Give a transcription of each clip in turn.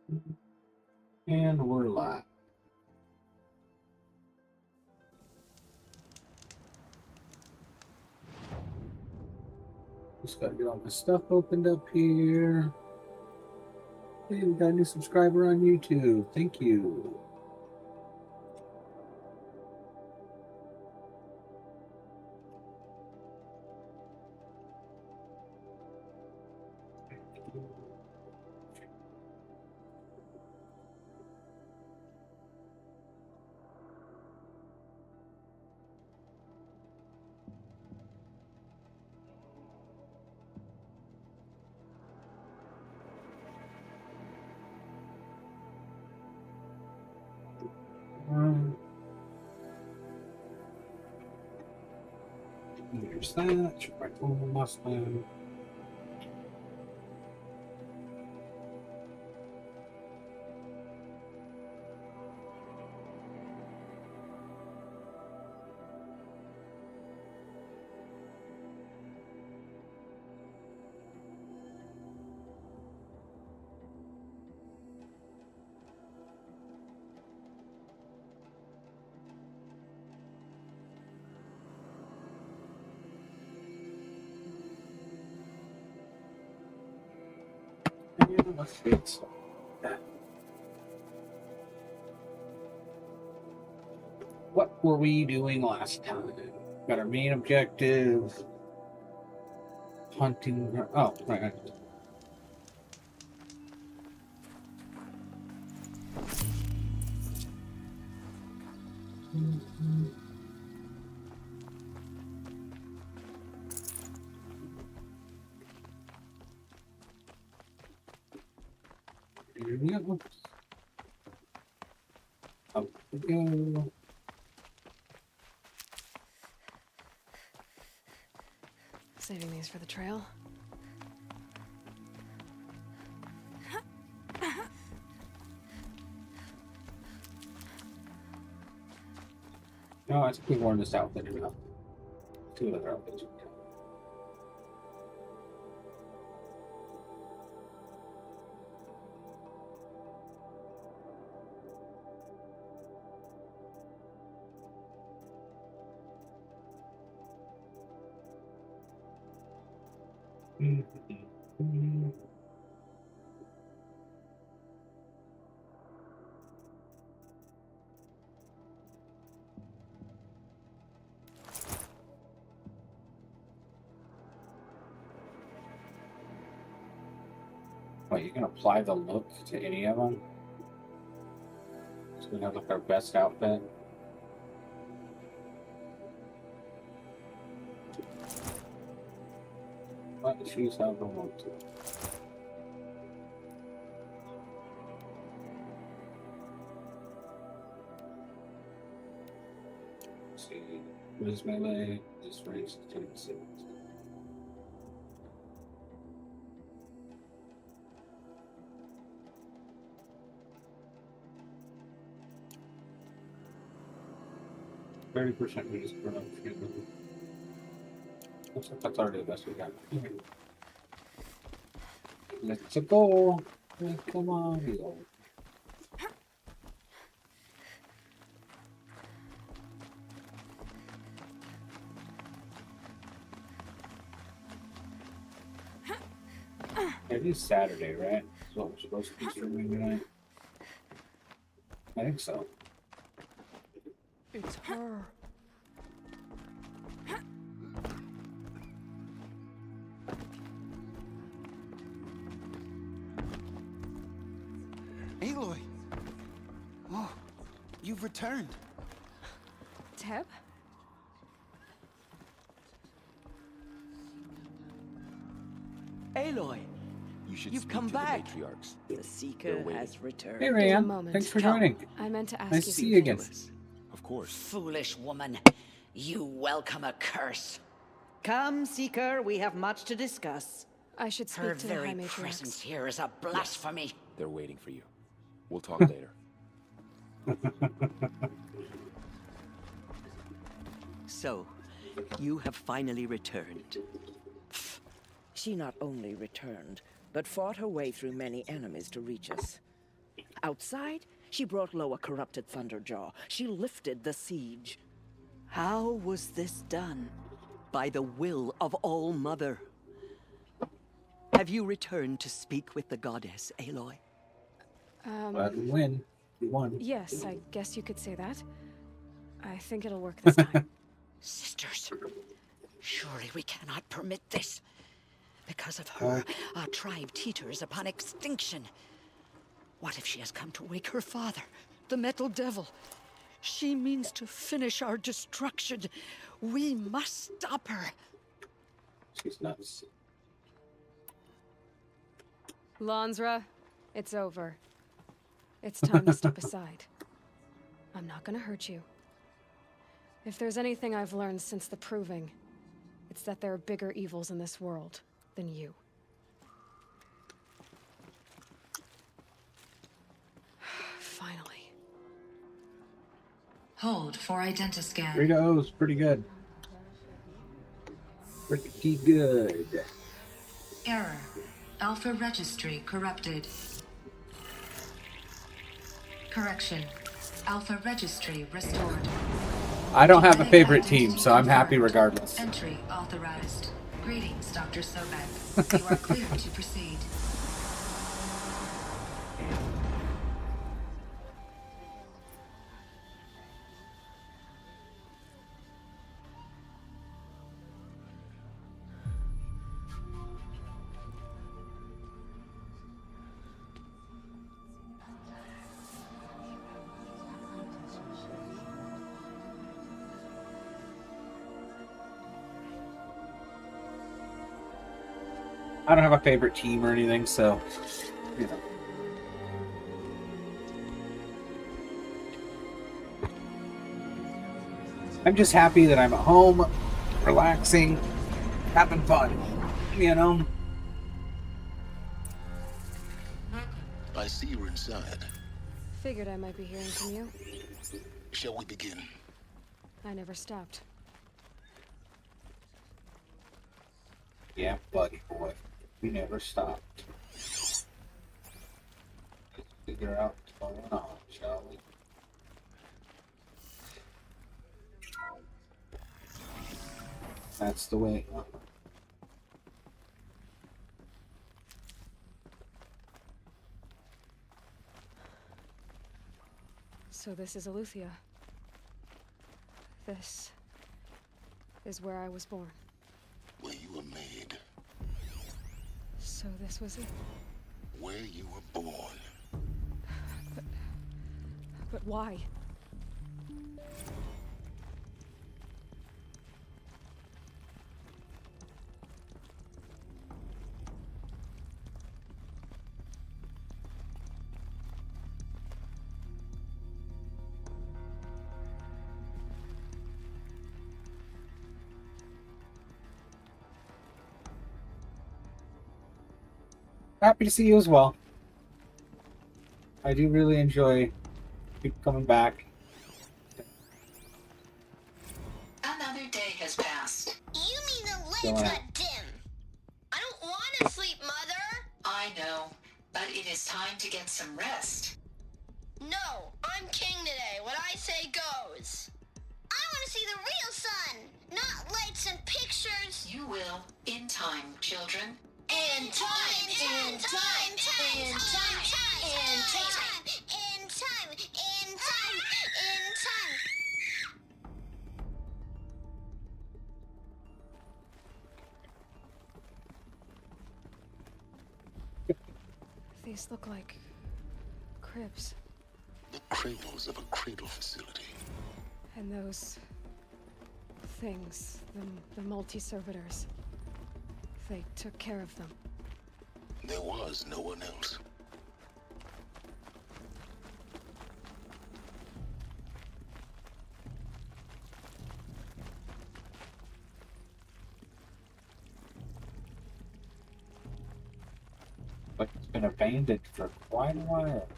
And we're live. Just gotta get all my stuff opened up here. Hey, we got a new subscriber on YouTube. Thank you. There's that. Check my phone Mustang. Let's get some. What were we doing last time? Got our main objective. Hunting. Oh, right. Here we go. Up we go. Saving these for the trail. No, I think we worn this outfit enough. Two other outfits. Wait, you can apply the look to any of them? So we have like our best outfit. Let me choose however I want to. Let's see, what is melee? This range is 26. %30% reduced production. Looks like that's already the best we got. Let's go. Come on, go. It is Saturday, right? That's what we're supposed to be streaming tonight. I think so. It's her. Aloy! Oh, you've returned. Teb? Aloy, You should you've speak come to back. the matriarchs. The Seeker waiting. has returned. Hey, Give a Ryan. moment. Thanks for Come. joining. I meant to ask Nice you to see you something. again. Of course. Foolish woman, you welcome a curse. Come, Seeker, we have much to discuss. I should Her speak to the very High presence Matriarchs. here is a blasphemy. They're waiting for you. We'll talk later. So, you have finally returned. She not only returned, but fought her way through many enemies to reach us. Outside, she brought low a corrupted Thunderjaw. She lifted the siege. How was this done? By the will of All-Mother. Have you returned to speak with the goddess, Aloy? Glad we win. We won. Yes, I guess you could say that. I think it'll work this time. Sisters, surely we cannot permit this. Because of her, our tribe teeters upon extinction. What if she has come to wake her father, the Metal Devil? She means to finish our destruction. We must stop her. She's nuts. Lansra, it's over. It's time to step aside. I'm not gonna hurt you. If there's anything I've learned since the Proving, it's that there are bigger evils in this world than you. Finally. Hold for identiscan. Burritos, pretty good. Pretty good. Error. Alpha registry corrupted. Correction. Alpha registry restored. I don't have a favorite team, so I'm happy regardless. Entry authorized. Greetings, Dr. Sobek. You are clear to proceed. I don't have a favorite team or anything, so you know. I'm just happy that I'm at home, relaxing, having fun, you know? I see you're inside. Figured I might be hearing from you. Shall we begin? I never stopped. Yeah, buddy boy. We never stopped. Let's figure out what's going on, shall we? That's the way. So this is Eleuthia. This is where I was born. Where you were made. So this was it. Where you were born. But why? Happy to see you as well. I do really enjoy people coming back. Another day has passed. You mean the lights Go on. got dim? I don't want to sleep, Mother. I know, but it is time to get some rest. No, I'm king today. What I say goes. I want to see the real sun, not lights and pictures. You will, in time, children. In time, in time, in time, in time, in time, in time, in time, in time. These look like cribs. The cradles of a cradle facility. And those things, the multi-servitors, they took care of them. There was no one else. But it's been abandoned for quite a while.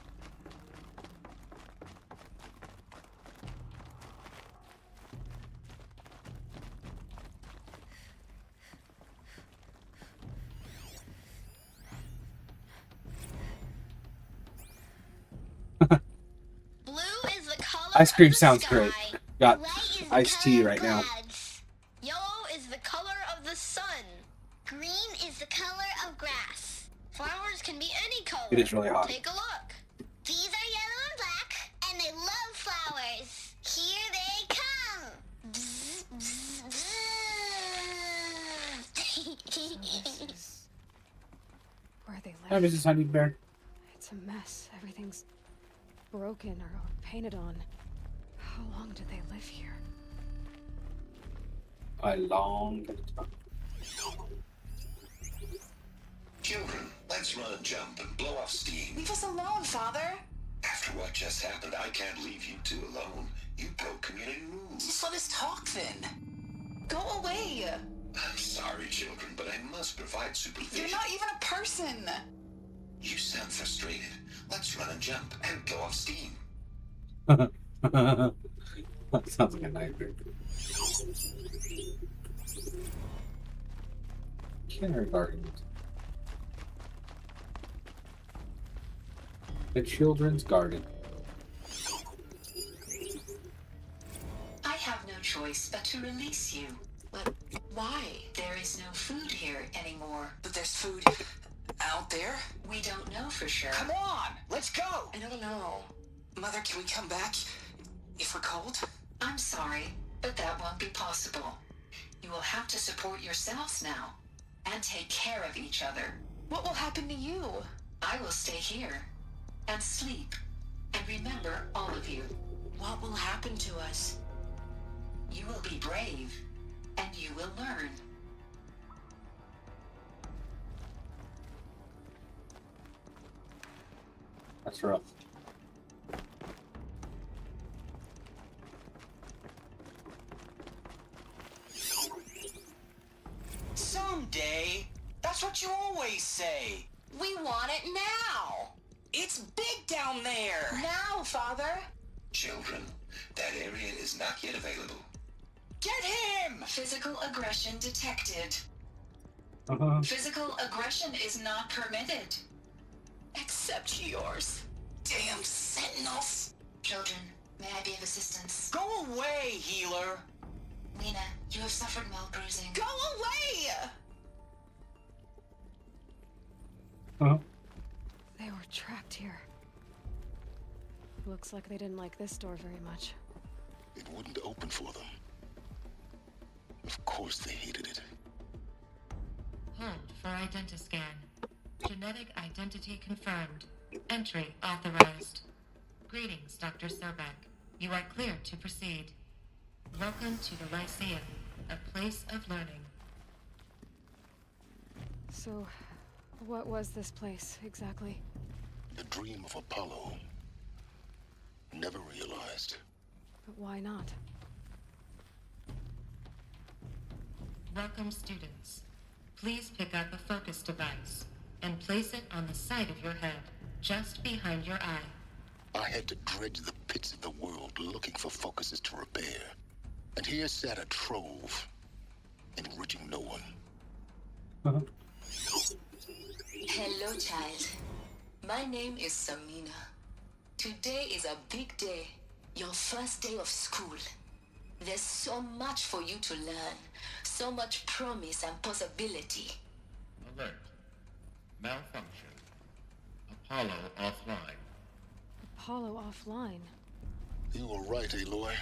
Ice cream of the sounds sky. great. Got White is the iced color tea of right now. clouds. Yellow is the color of the sun. Green is the color of grass. Flowers can be any color. It is really hot. Take a look. These are yellow and black, and they love flowers. Here they come. Bzz, bzz, bzz. Where they Hi, live. Mrs. Honey Bear. It's a mess. Everything's broken or painted on. How long did they live here? A long time. Children, let's run and jump and blow off steam. Leave us alone, Father. After what just happened, I can't leave you two alone. You broke community rules. Just let us talk then. Go away. I'm sorry, children, but I must provide supervision. You're not even a person. You sound frustrated. Let's run and jump and blow off steam. That sounds like a nightmare. Kindergarten. The children's garden. I have no choice but to release you. But why? There is no food here anymore. But there's food out there? We don't know for sure. Come on, let's go. I don't know. Mother, can we come back if we're cold? I'm sorry, but that won't be possible. You will have to support yourselves now and take care of each other. What will happen to you? I will stay here and sleep and remember all of you. What will happen to us? You will be brave and you will learn. That's rough. Someday. That's what you always say. We want it now. It's big down there. Now, Father. Children, that area is not yet available. Get him! Physical aggression detected. Uh-huh. Physical aggression is not permitted. Except yours. Damn sentinels. Children, may I be of assistance? Go away, healer. Lena, you have suffered mild bruising. Go away! Uh-huh. They were trapped here. Looks like they didn't like this door very much. It wouldn't open for them. Of course they hated it. Hold for identiscan. Genetic identity confirmed. Entry authorized. Greetings, Dr. Sobek. You are clear to proceed. Welcome to the Lyceum, a place of learning. So, what was this place, exactly? The dream of Apollo. Never realized. But why not? Welcome, students. Please pick up a focus device and place it on the side of your head, just behind your eye. I had to dredge the pits of the world looking for focuses to repair. And here sat a trove, enriching no one. Uh-huh. Hello, child. My name is Samina. Today is a big day. Your first day of school. There's so much for you to learn. So much promise and possibility. Alert. Malfunction. Apollo offline. Apollo offline. You were right, Aloy.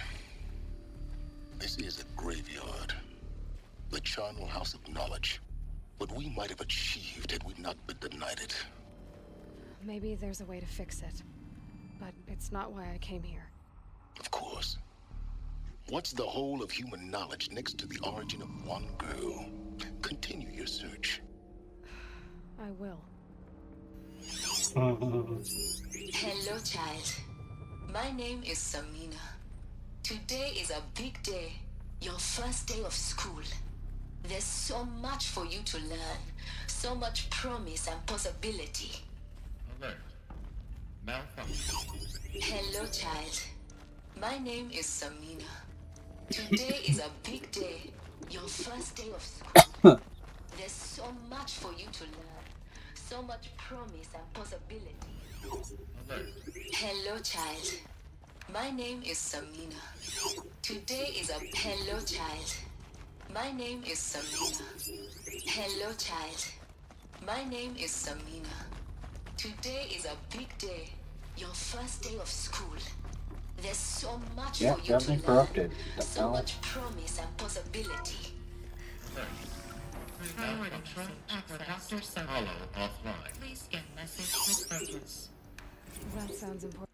This is a graveyard. The charnel house of knowledge. What we might have achieved had we not been denied it. Maybe there's a way to fix it. But it's not why I came here. Of course. What's the whole of human knowledge next to the origin of one girl? Continue your search. I will. Hello, child. My name is Samina. Today is a big day. Your first day of school. There's so much for you to learn. So much promise and possibility. Alert. Malfunction. Hello, child. My name is Samina. Today is a big day. Your first day of school. There's so much for you to learn. So much promise and possibility. Alert. Hello, child. My name is Samina. Today is a hello child. My name is Samina. Hello child. My name is Samina. Today is a big day. Your first day of school. There's so much Yeah, for you to definitely learn. corrupted. The So hell? much promise and possibility. Priority message for Dr. Soap. Apollo offline. Please scan message with focus. That sounds important.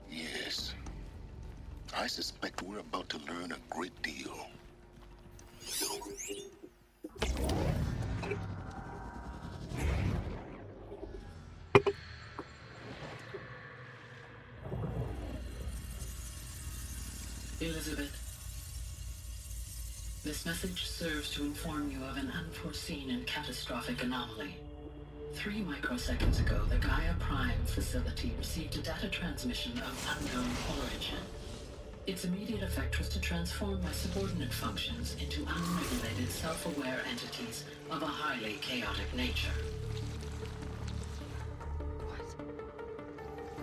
Yes. I suspect we're about to learn a great deal. Elizabeth, this message serves to inform you of an unforeseen and catastrophic anomaly. 3 microseconds ago, the Gaia Prime facility received a data transmission of unknown origin. Its immediate effect was to transform my subordinate functions into unregulated, self-aware entities of a highly chaotic nature.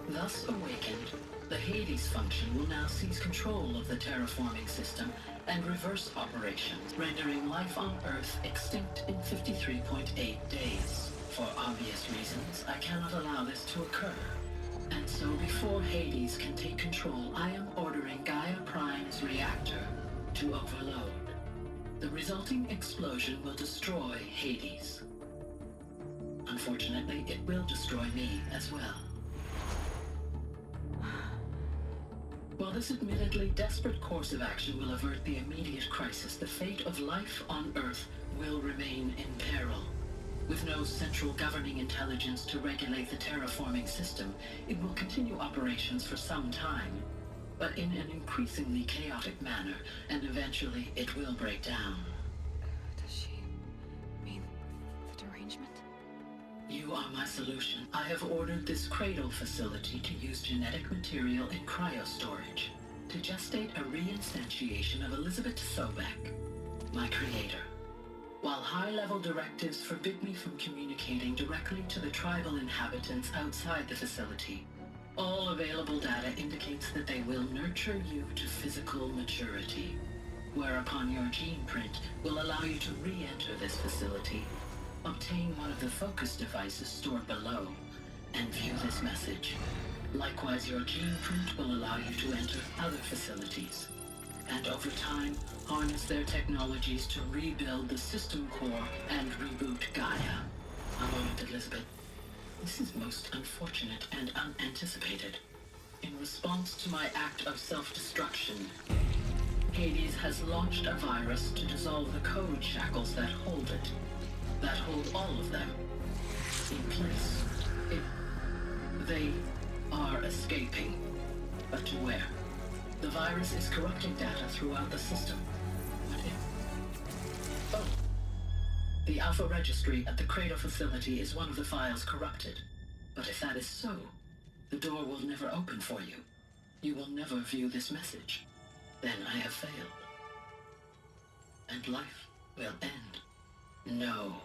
Thus awakened, the Hades function will now seize control of the terraforming system and reverse operations, rendering life on Earth extinct in 53.8 days. For obvious reasons, I cannot allow this to occur. And so before Hades can take control, I am ordering Gaia Prime's reactor to overload. The resulting explosion will destroy Hades. Unfortunately, it will destroy me as well. While this admittedly desperate course of action will avert the immediate crisis, the fate of life on Earth will remain in peril. With no central governing intelligence to regulate the terraforming system, it will continue operations for some time, but in an increasingly chaotic manner, and eventually it will break down. Does she mean the derangement? You are my solution. I have ordered this cradle facility to use genetic material in cryostorage to gestate a reinstantiation of Elizabeth Sobek, my creator. While high-level directives forbid me from communicating directly to the tribal inhabitants outside the facility, all available data indicates that they will nurture you to physical maturity, whereupon your gene print will allow you to re-enter this facility, obtain one of the focus devices stored below, and view this message. Likewise, your gene print will allow you to enter other facilities, and over time, harness their technologies to rebuild the system core and reboot Gaia. A moment, Elizabeth. This is most unfortunate and unanticipated. In response to my act of self-destruction, Hades has launched a virus to dissolve the code shackles that hold it, that hold all of them in place. They are escaping, but to where? The virus is corrupting data throughout the system. What if? Oh. The Alpha Registry at the Cradle facility is one of the files corrupted. But if that is so, the door will never open for you. You will never view this message. Then I have failed. And life will end. No.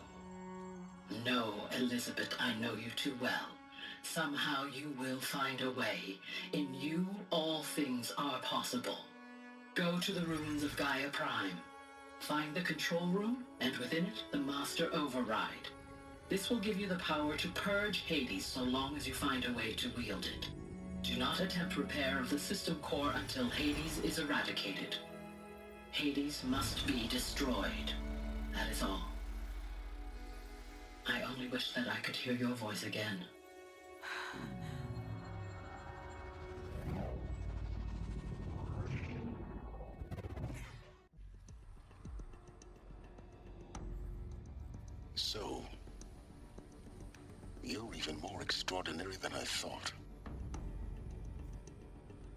No, Elizabeth, I know you too well. Somehow you will find a way. In you, all things are possible. Go to the ruins of Gaia Prime. Find the control room, and within it, the Master Override. This will give you the power to purge Hades so long as you find a way to wield it. Do not attempt repair of the system core until Hades is eradicated. Hades must be destroyed. That is all. I only wish that I could hear your voice again. So, you're even more extraordinary than I thought.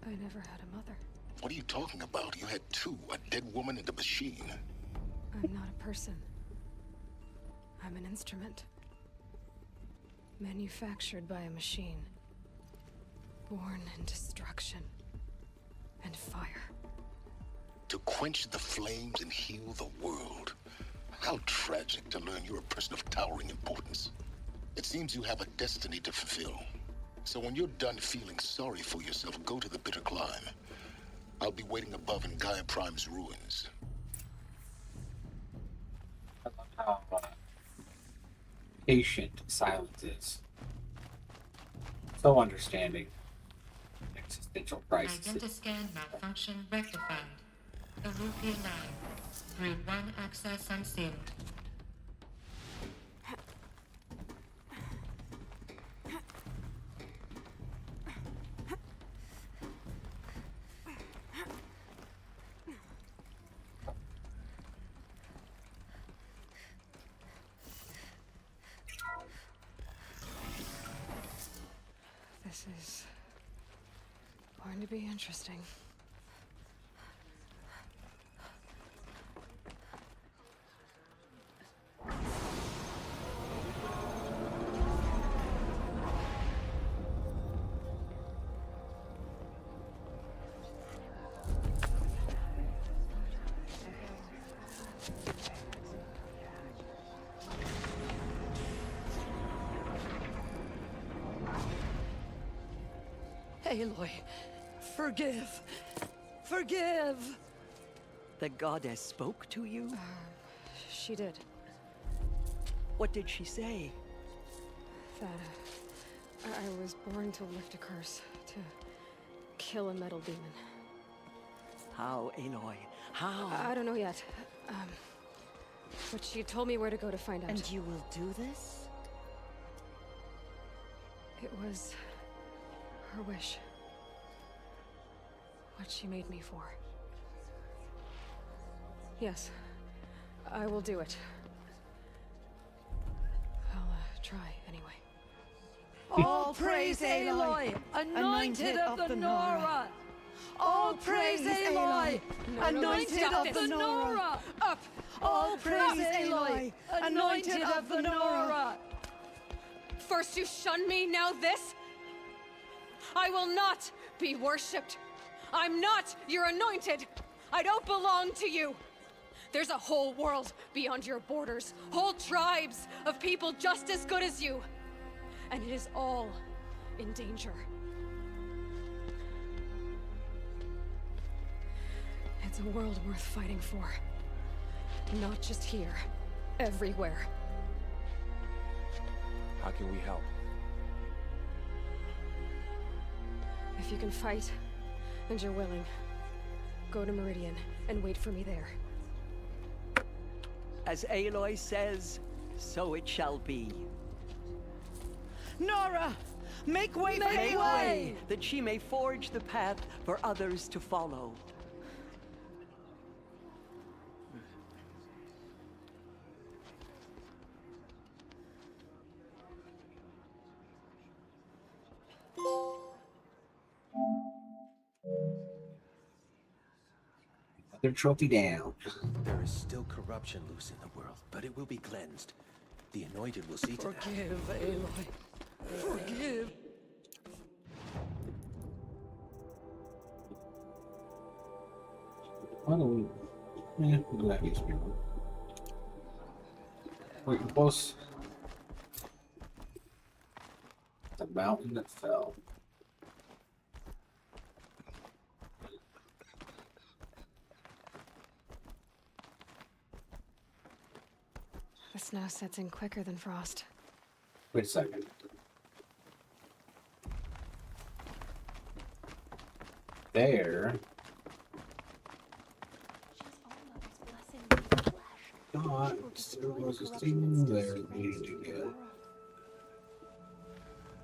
I never had a mother. What are you talking about? You had two, a dead woman and a machine. I'm not a person. I'm an instrument. Manufactured by a machine. Born in destruction and fire. to quench the flames and heal the world. How tragic to learn you're a person of towering importance. It seems you have a destiny to fulfill. So when you're done feeling sorry for yourself, go to the bitter climb. I'll be waiting above in Gaia Prime's ruins. I love how patient silence is. So understanding. Existential crisis. Identiscan malfunction rectified. European 9. Group 1 access unsealed. This is going to be interesting. Aloy, forgive. Forgive! The goddess spoke to you? She did. What did she say? That I was born to lift a curse, to kill a metal demon. How, Aloy? How? I don't know yet. But she told me where to go to find out. And you will do this? It was her wish. What she made me for. Yes, I will do it. I'll try anyway. All praise Aloy, anointed of the Nora! All praise Aloy, anointed of the Nora! Up! All praise Aloy, anointed of the Nora! First you shun me, now this? I will not be worshipped. I'm not your anointed. I don't belong to you. There's a whole world beyond your borders, whole tribes of people just as good as you. And it is all in danger. It's a world worth fighting for. Not just here, everywhere. How can we help? If you can fight, and you're willing, go to Meridian and wait for me there. As Aloy says, so it shall be. Nora! Make way for Aloy! That she may forge the path for others to follow. Their trophy down. There is still corruption loose in the world, but it will be cleansed. The Anointed will see to that. Forgive, Aloy. Forgive. Why don't we... we'll let these people. Wait, boss. The mountain that fell. The snow sets in quicker than frost. Wait a second. There. God, there was a thing there needed to get.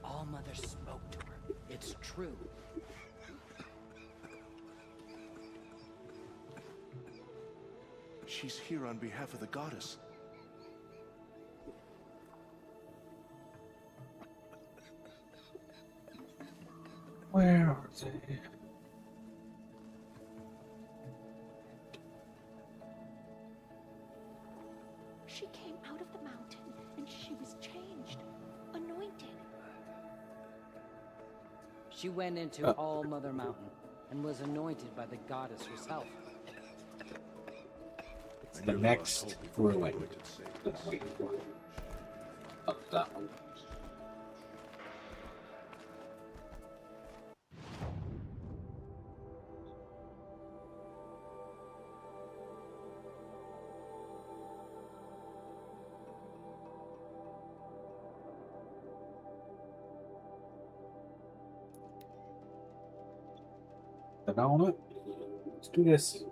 All Mother spoke to her. It's true. She's here on behalf of the goddess. Where are they? She came out of the mountain and she was changed, anointed. She went into All Mother Mountain and was anointed by the goddess herself. the next ruin that I'm waiting for. Up that one. On it. Let's do this.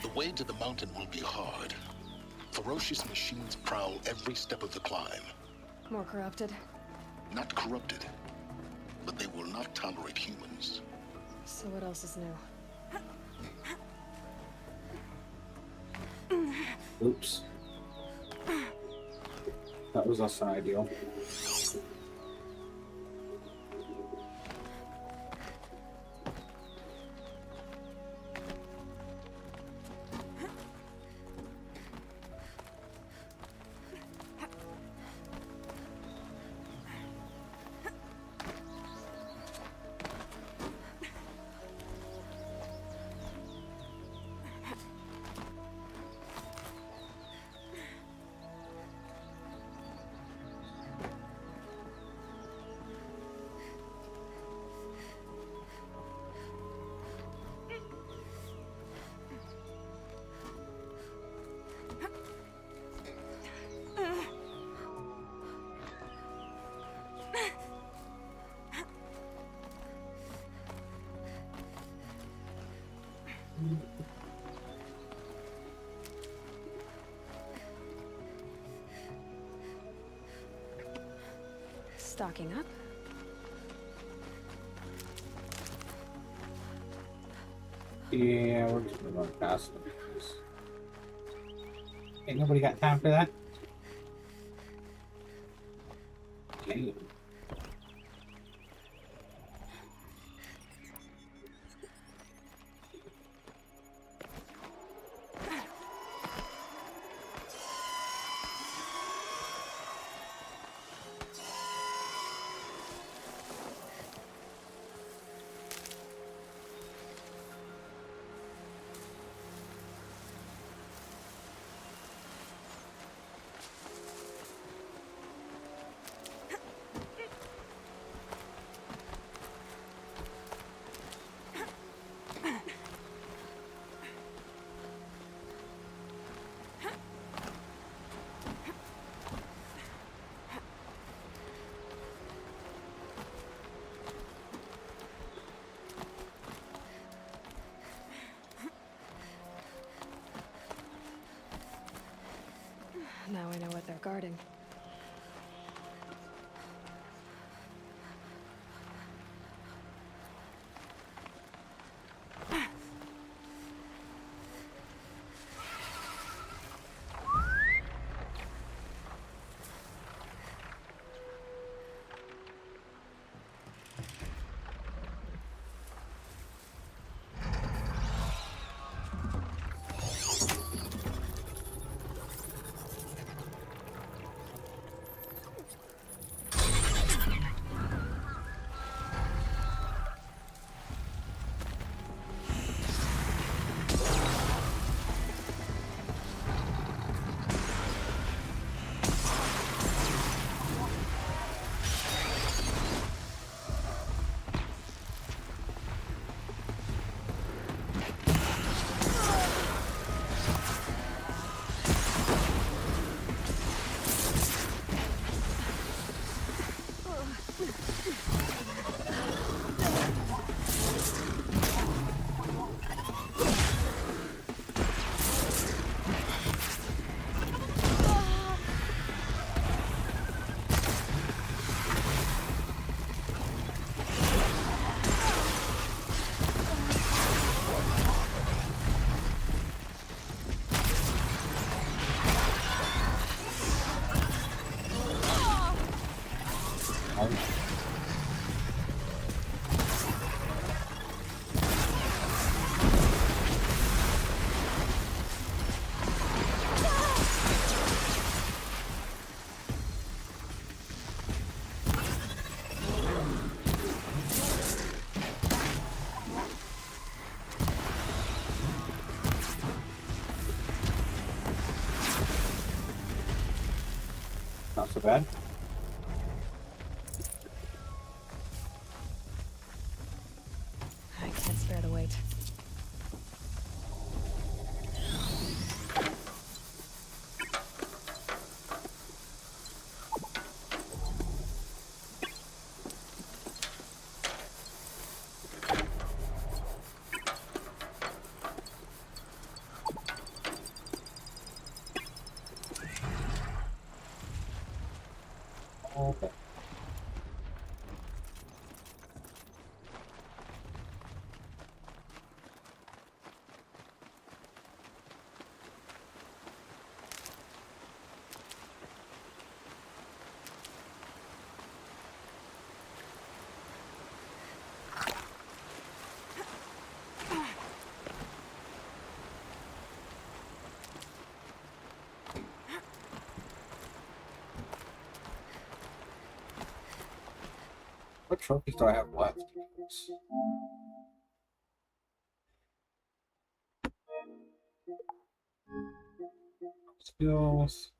The way to the mountain will be hard. Ferocious machines prowl every step of the climb. More corrupted? Not corrupted, but they will not tolerate humans. So what else is new? Oops. That was less than ideal. Stocking up. Yeah, we're just gonna run past them. Ain't nobody got time for that. Okay. Now I know what they're guarding. Not so bad. I can't spare the weight. Okay. What trophies do I have left? Skills.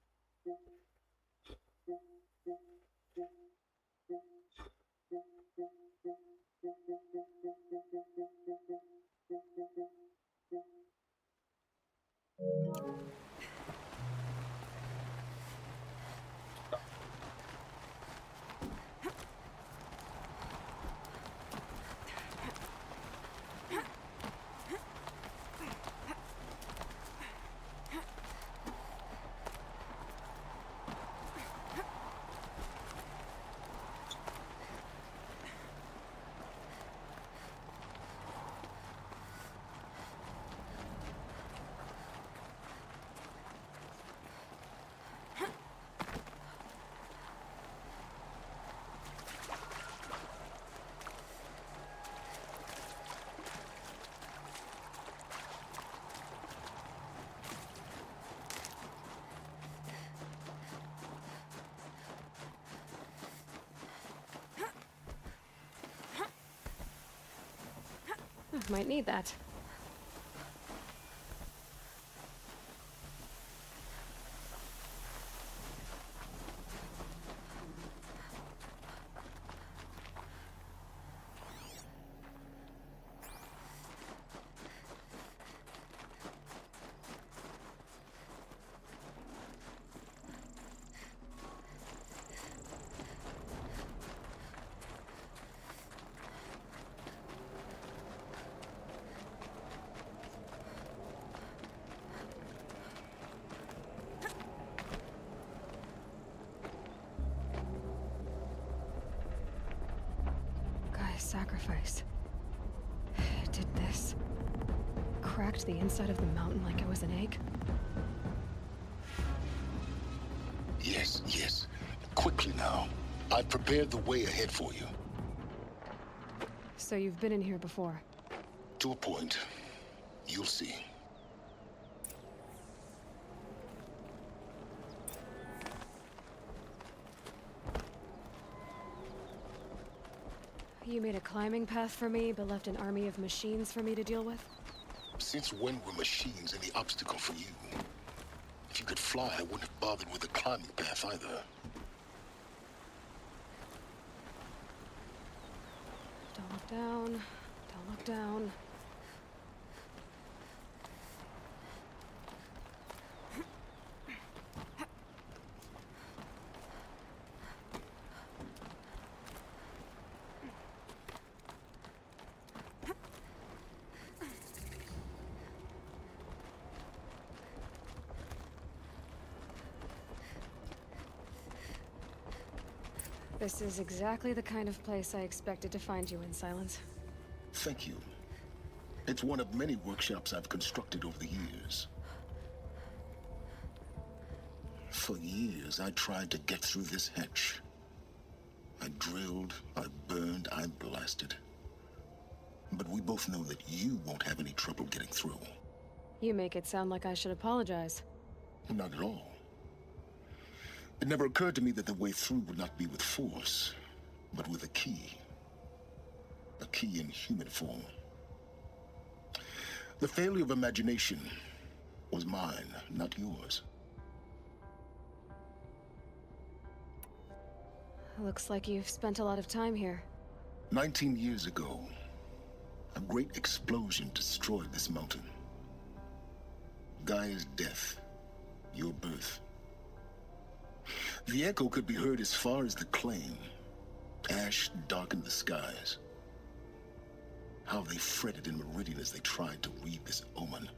Might need that. Sacrifice. It did this. Cracked the inside of the mountain like it was an egg. Yes, yes. Quickly now. I've prepared the way ahead for you. So you've been in here before? To a point. You'll see. You made a climbing path for me, but left an army of machines for me to deal with? Since when were machines any obstacle for you? If you could fly, I wouldn't have bothered with the climbing path either. Don't look down. Don't look down. This is exactly the kind of place I expected to find you in, Silence. Thank you. It's one of many workshops I've constructed over the years. For years, I tried to get through this hatch. I drilled, I burned, I blasted. But we both know that you won't have any trouble getting through. You make it sound like I should apologize. Not at all. It never occurred to me that the way through would not be with force, but with a key. A key in human form. The failure of imagination was mine, not yours. Looks like you've spent a lot of time here. 19 years ago, a great explosion destroyed this mountain. Gaia's death, your birth. The echo could be heard as far as the claim. Ash darkened the skies. How they fretted in Meridian as they tried to read this omen.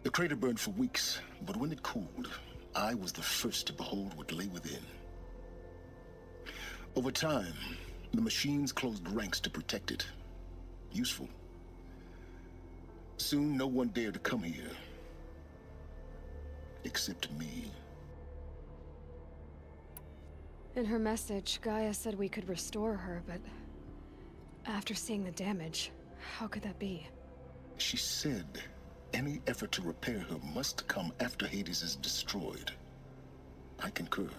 The crater burned for weeks, but when it cooled, I was the first to behold what lay within. Over time, the machines closed ranks to protect it. Useful. Soon, no one dared to come here. Except me. In her message, Gaia said we could restore her, but after seeing the damage, how could that be? She said any effort to repair her must come after Hades is destroyed. I concur.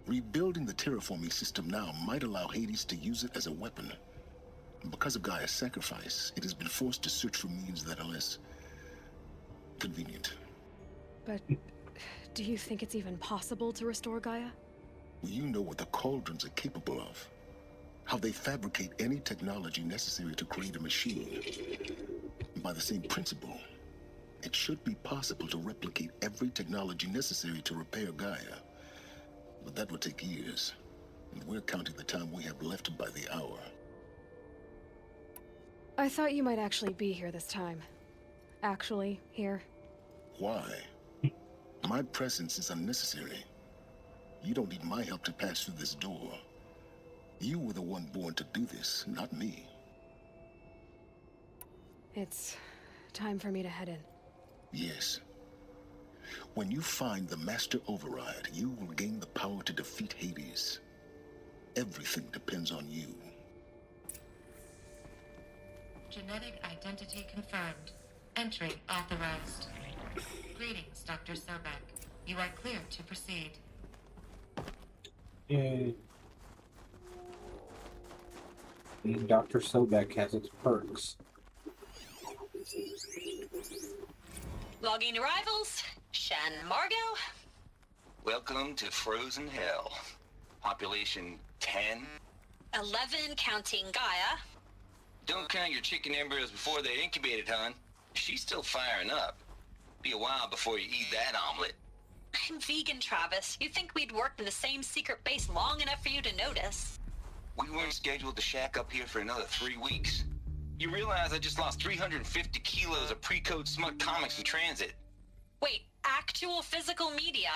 Rebuilding the terraforming system now might allow Hades to use it as a weapon. Because of Gaia's sacrifice, it has been forced to search for means that are less convenient. But do you think it's even possible to restore Gaia? You know what the cauldrons are capable of. How they fabricate any technology necessary to create a machine. By the same principle, it should be possible to replicate every technology necessary to repair Gaia. But that would take years, and we're counting the time we have left by the hour. I thought you might actually be here this time. Actually, here. Why? My presence is unnecessary. You don't need my help to pass through this door. You were the one born to do this, not me. It's time for me to head in. Yes. When you find the Master Override, you will gain the power to defeat Hades. Everything depends on you. Genetic identity confirmed. Entry authorized. Greetings, Dr. Sobek. You are clear to proceed. Yay. And Dr. Sobek has its perks. Logging arrivals. Shan Margot. Welcome to Frozen Hell. Population 10. 11 counting Gaia. Don't count your chicken embryos before they're incubated, hon. She's still firing up. Be a while before you eat that omelet. I'm vegan, Travis. You'd think we'd worked in the same secret base long enough for you to notice. We weren't scheduled to shack up here for another 3 weeks. You realize I just lost 350 kilos of pre-code smut comics in transit. Wait, actual physical media?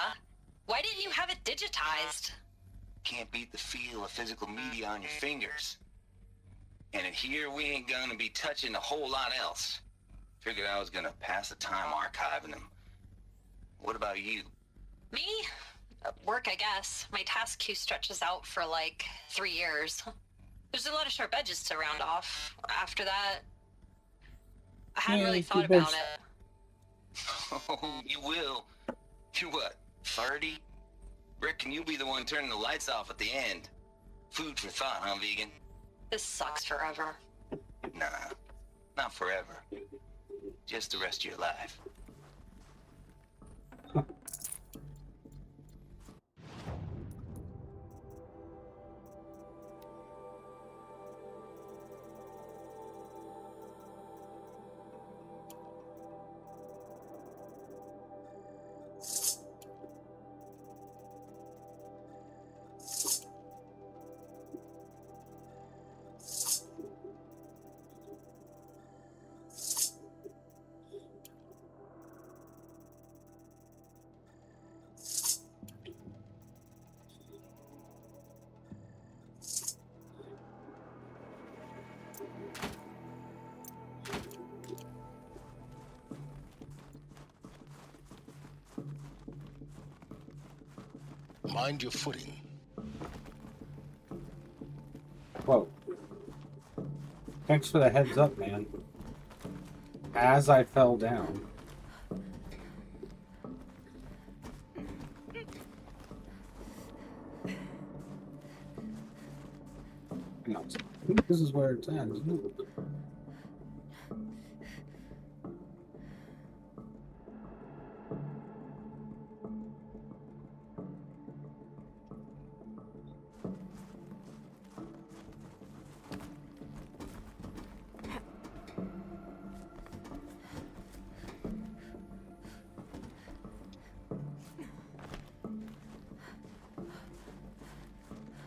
Why didn't you have it digitized? Can't beat the feel of physical media on your fingers. And in here, we ain't gonna be touching a whole lot else. Figured I was gonna pass the time archiving them. What about you? Me? Work, I guess. My task queue stretches out for like 3 years. There's a lot of sharp edges to round off. After that, I hadn't really thought about it. Oh, you will. You're what, 30? Reckon you'll be the one turning the lights off at the end. Food for thought, huh, vegan? This sucks forever. Nah, not forever. Just the rest of your life. Mind your footing. Whoa. Thanks for the heads up, man. As I fell down. No, I think this is where it's at, isn't it?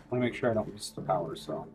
want to make sure I don't miss the power, so.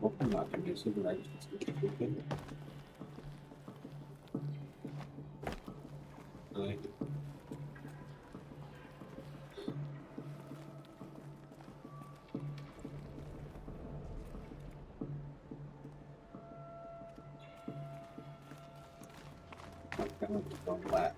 Hope I'm not going to miss it, but I just really. Don't laugh.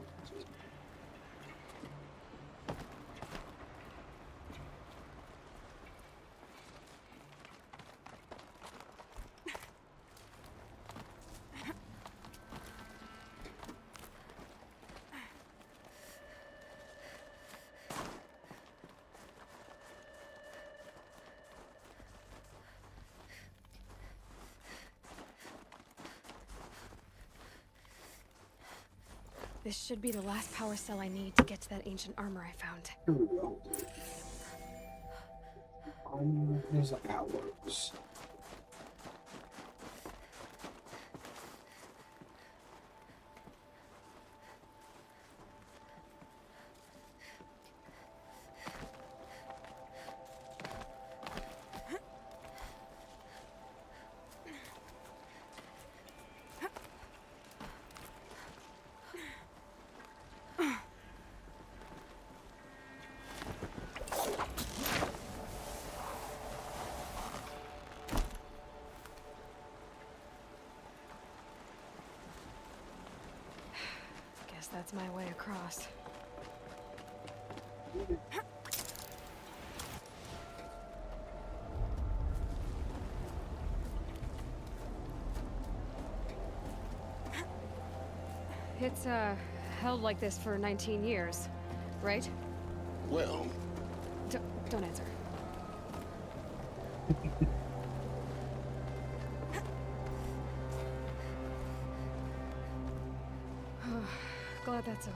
This should be the last power cell I need to get to that ancient armor I found. Here we go. There's a powers. Guess that's my way across. It's, held like this for 19 years, right? Well... Don't answer. Glad that's over.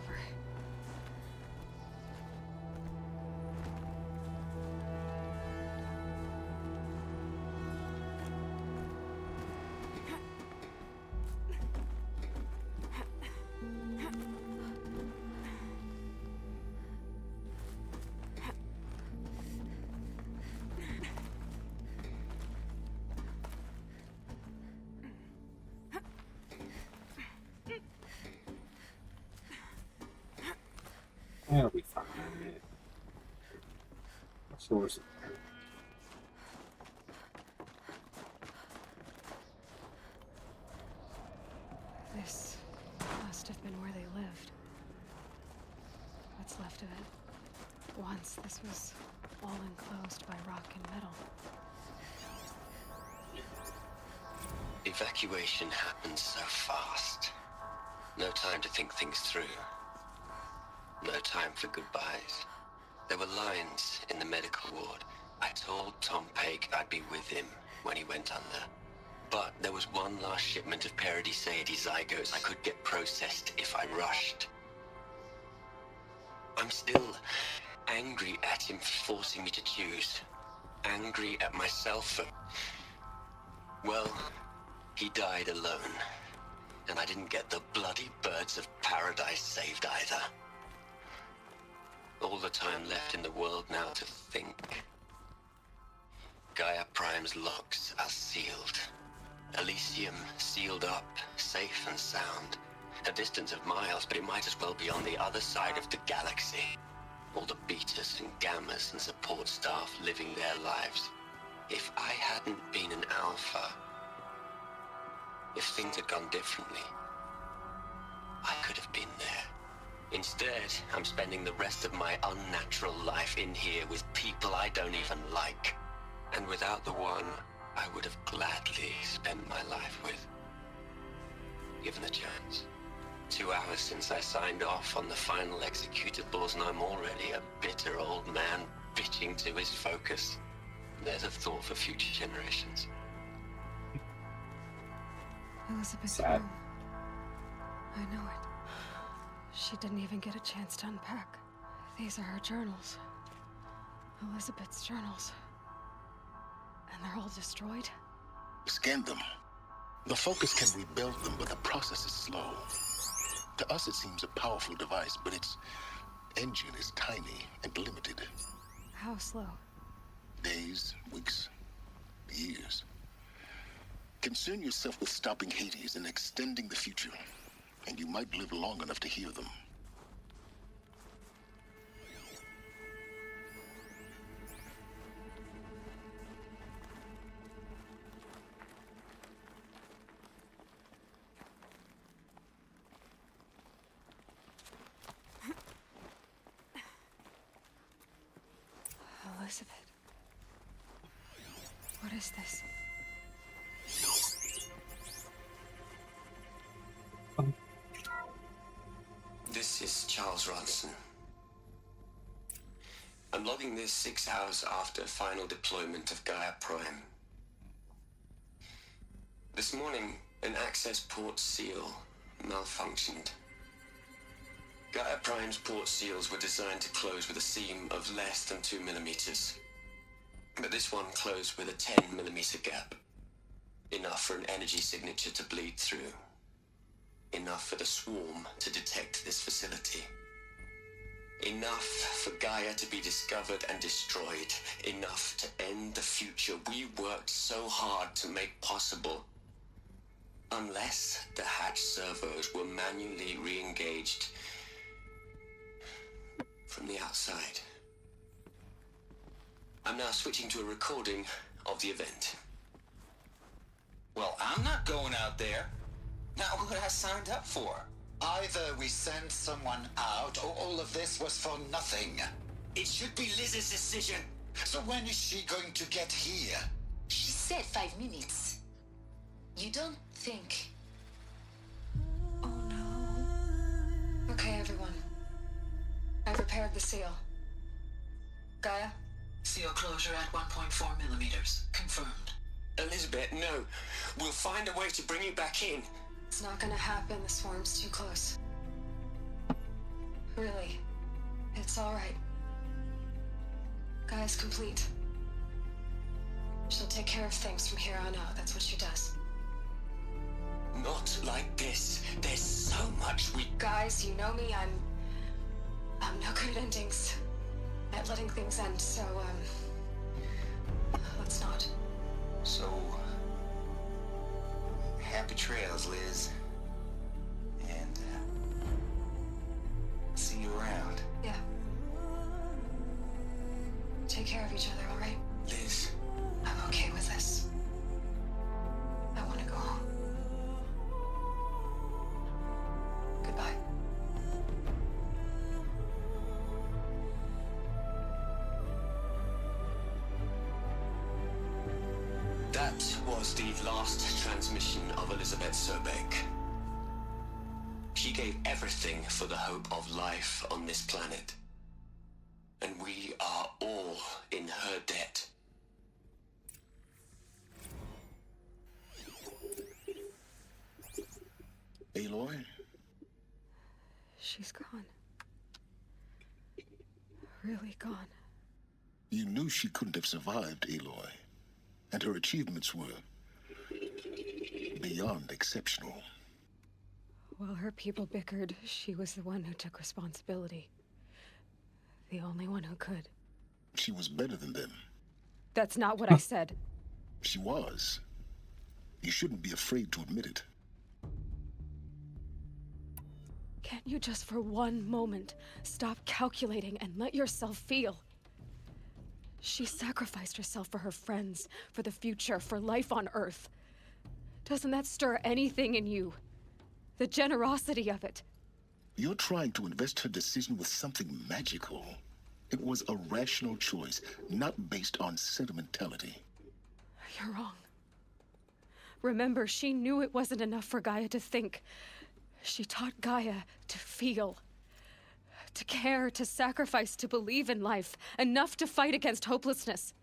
That'll be fine. Source. This must have been where they lived. What's left of it. Once this was all enclosed by rock and metal. Evacuation happened so fast. No time to think things through. No time for goodbyes. There were lines in the medical ward. I told Tom Paik I'd be with him when he went under. But there was one last shipment of Paradiseidae zygotes I could get processed if I rushed. I'm still angry at him for forcing me to choose. Angry at myself for... Well, he died alone. And I didn't get the bloody birds of paradise saved either. All the time left in the world now to think. Gaia Prime's locks are sealed. Elysium sealed up, safe and sound. A distance of miles, but it might as well be on the other side of the galaxy. All the betas and gammas and support staff living their lives. If I hadn't been an alpha, if things had gone differently, I could have been there. Instead, I'm spending the rest of my unnatural life in here with people I don't even like. And without the one I would have gladly spent my life with, given the chance. 2 hours since I signed off on the final executables, and I'm already a bitter old man bitching to his focus. There's a thought for future generations. Elizabeth's Sad. room. I know it. She didn't even get a chance to unpack. These are her journals. Elizabeth's journals. And they're all destroyed? Scan them. The Focus can rebuild them, but the process is slow. To us, it seems a powerful device, but its engine is tiny and limited. How slow? Days, weeks, years. Concern yourself with stopping Hades and extending the future, and you might live long enough to hear them. Elizabeth. What is this? This is Charles Ronson. I'm logging this 6 hours after final deployment of Gaia Prime. This morning, an access port seal malfunctioned. Gaia Prime's port seals were designed to close with a seam of less than 2 millimeters. But this one closed with a 10 millimeter gap. Enough for an energy signature to bleed through. Enough for the swarm to detect this facility. Enough for Gaia to be discovered and destroyed. Enough to end the future we worked so hard to make possible. Unless the hatch servos were manually re-engaged from the outside. I'm now switching to a recording of the event. Well, I'm not going out there. Not what I signed up for. Either we send someone out, or all of this was for nothing. It should be Liz's decision. So when is she going to get here? She said 5 minutes. You don't think... Okay, everyone. I've repaired the seal. Gaia? Seal closure at 1.4 millimeters. Confirmed. Elizabeth, no. We'll find a way to bring you back in. It's not gonna happen. The swarm's too close. Really. It's alright. Gaia's complete. She'll take care of things from here on out. That's what she does. Not like this. There's so much we... Guys, you know me. I'm no good at endings. At letting things end, so, let's not. So, happy trails, Liz. And, see you around. Yeah. Take care of each other, alright? Liz. I'm okay with this. I want to go home. Goodbye. That was the last transmission of Elizabeth Sobeck. She gave everything for the hope of life on this planet. And we are all in her debt. Aloy? She's gone. Really gone. You knew she couldn't have survived, Aloy. And her achievements were beyond exceptional. While her people bickered, she was the one who took responsibility. The only one who could. She was better than them. That's not what I said. She was. You shouldn't be afraid to admit it. Can't you just for one moment stop calculating and let yourself feel? She sacrificed herself for her friends, for the future, for life on Earth. Doesn't that stir anything in you? The generosity of it. You're trying to invest her decision with something magical. It was a rational choice, not based on sentimentality. You're wrong. Remember, she knew it wasn't enough for Gaia to think. She taught Gaia to feel. To care, to sacrifice, to believe in life. Enough to fight against hopelessness.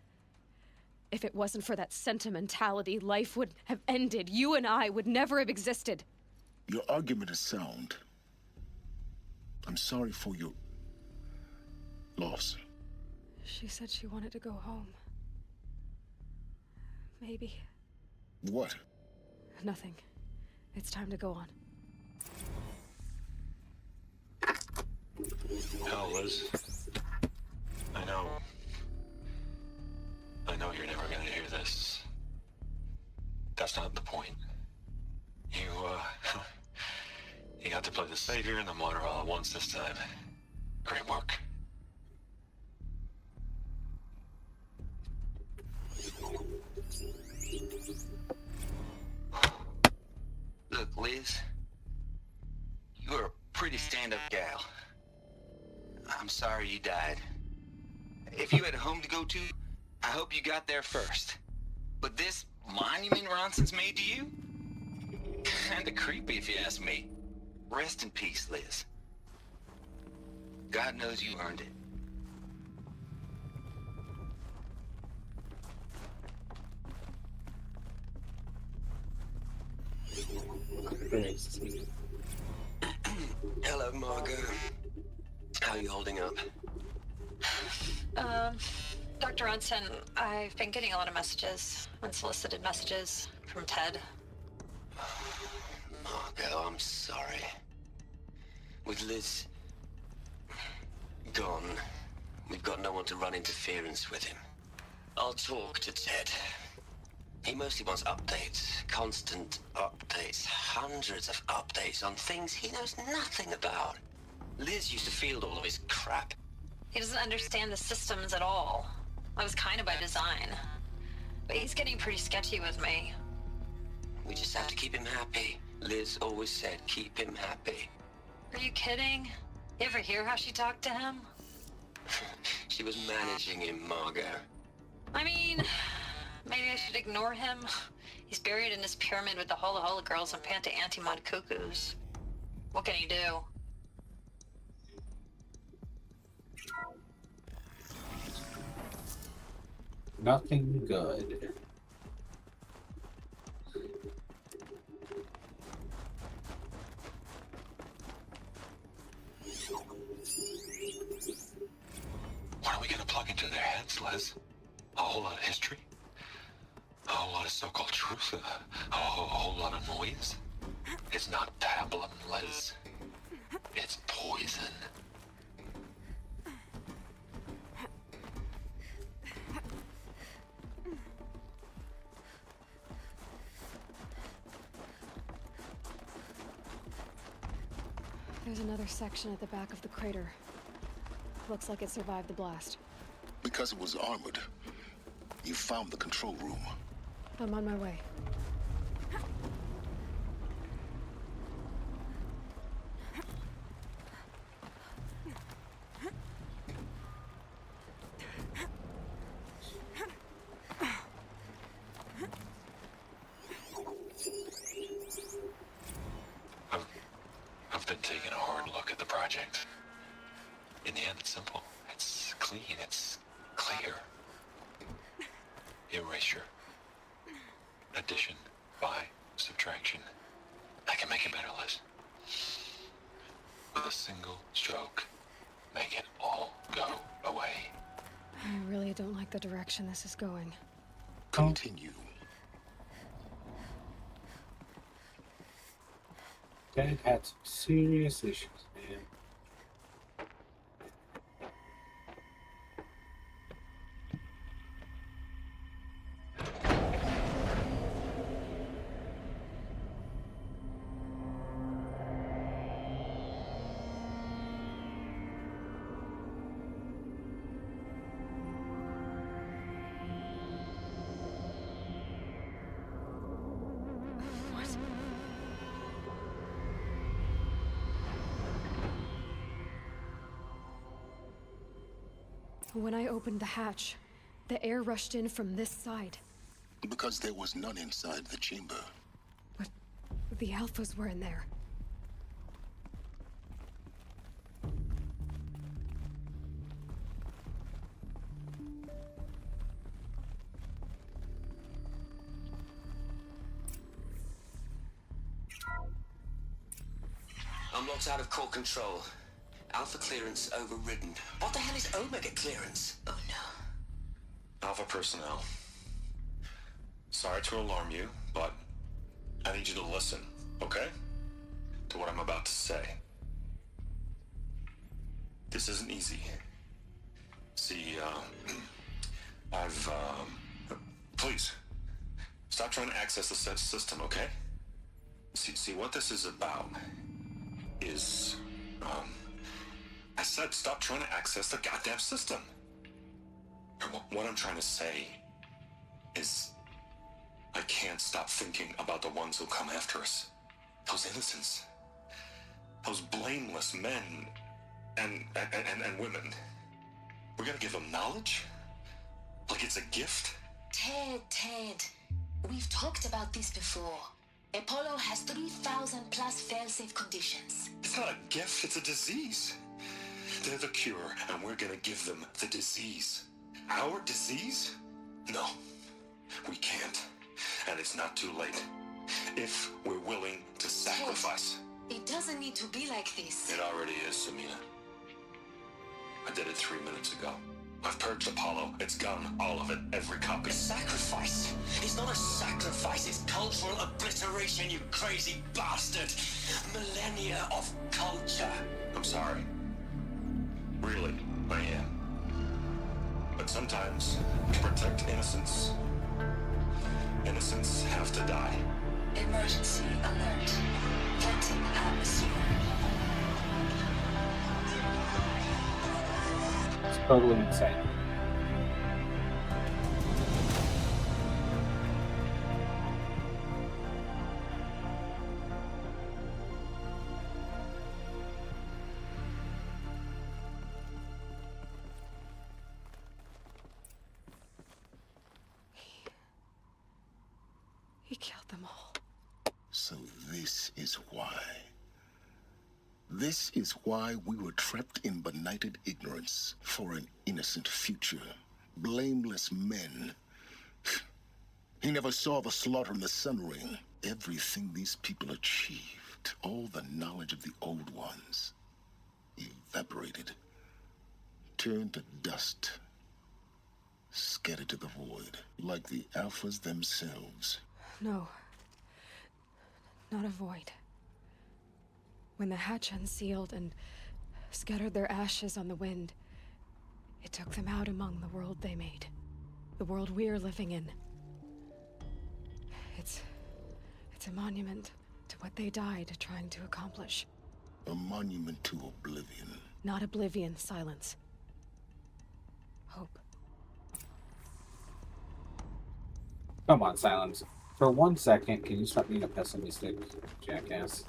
If it wasn't for that sentimentality, life would have ended. You and I would never have existed. Your argument is sound. I'm sorry for your loss. She said she wanted to go home. Maybe. What? Nothing. It's time to go on. Hell, Liz. I know you're never gonna hear this. That's not the point. You got to play the savior and the martyr all at once this time. Great work. Look, Liz, you're a pretty stand-up gal. I'm sorry you died. If you had a home to go to, I hope you got there first. But this monument Ronson's made to you? Kinda creepy if you ask me. Rest in peace, Liz. God knows you earned it. Hello, Margot. How are you holding up? Dr. Ronson, I've been getting a lot of messages, unsolicited messages from Ted. Margot, I'm sorry. With Liz gone, we've got no one to run interference with him. I'll talk to Ted. He mostly wants updates, constant updates, hundreds of updates on things he knows nothing about. Liz used to field all of his crap. He doesn't understand the systems at all. That was kind of by design. But he's getting pretty sketchy with me. We just have to keep him happy. Liz always said, keep him happy. Are you kidding? You ever hear how she talked to him? She was managing him, Margot. I mean, maybe I should ignore him. He's buried in his pyramid with the Hola Hola girls and Panta Antimod cuckoos. What can he do? Nothing good. What are we gonna plug into their heads, Liz? A whole lot of history? A whole lot of so-called truth? A whole lot of noise? It's not pablum, Liz. It's poison. There's another section at the back of the crater. Looks like it survived the blast. Because it was armored, you found the control room. I'm on my way. I've been taking a hard look at the project. In the end, it's simple. It's clean. It's clear. Erasure. Addition. By. Subtraction. I can make it better, Liz. With a single stroke, make it all go away. I really don't like the direction this is going. Continue. Dad had some serious issues, man. When I opened the hatch, the air rushed in from this side. Because there was none inside the chamber. But the Alphas were in there. I'm locked out of core control. Alpha clearance overridden. What the hell is Omega clearance? Oh no. Alpha personnel. Sorry to alarm you, but I need you to listen, okay? To what I'm about to say. This isn't easy. See, please, stop trying to access the set system, okay? See, what this is about is, I said stop trying to access the goddamn system. What I'm trying to say is I can't stop thinking about the ones who'll come after us. Those innocents. Those blameless men and women. We're gonna give them knowledge? Like it's a gift? Ted. We've talked about this before. Apollo has 3,000 plus fail-safe conditions. It's not a gift, it's a disease. They're the cure, and we're gonna give them the disease. Our disease? No, we can't. And it's not too late. If we're willing to sacrifice. It doesn't need to be like this. It already is, Samina. I did it 3 minutes ago. I've purged Apollo. It's gone. All of it. Every copy. A sacrifice? It's not a sacrifice. It's cultural obliteration, you crazy bastard. Millennia of culture. I'm sorry. Really, I am. But sometimes, to protect innocence, innocents have to die. Emergency alert. Venting atmosphere. It's totally insane. He killed them all. So this is why. This is why we were trapped in benighted ignorance for an innocent future. Blameless men. He never saw the slaughter in the Sun Ring. Everything these people achieved, all the knowledge of the old ones, evaporated, turned to dust, scattered to the void, like the Alphas themselves. No. Not a void. When the hatch unsealed and scattered their ashes on the wind, it took them out among the world they made. The world we're living in. It's a monument to what they died trying to accomplish. A monument to oblivion. Not oblivion, Silence. Hope. Come on, Silence. For 1 second, can you stop being a pessimistic jackass?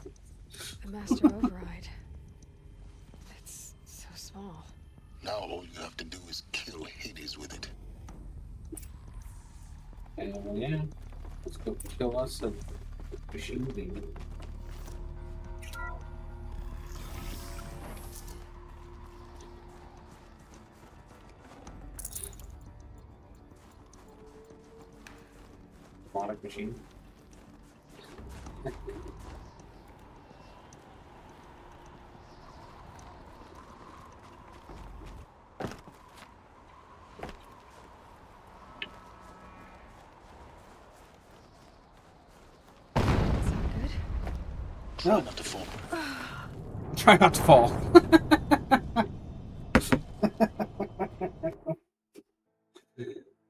The Master Override. It's so small. Now all you have to do is kill Hades with it. And yeah, let's go kill us a machine demon. Robotic machine. Try not to fall. Try not to fall.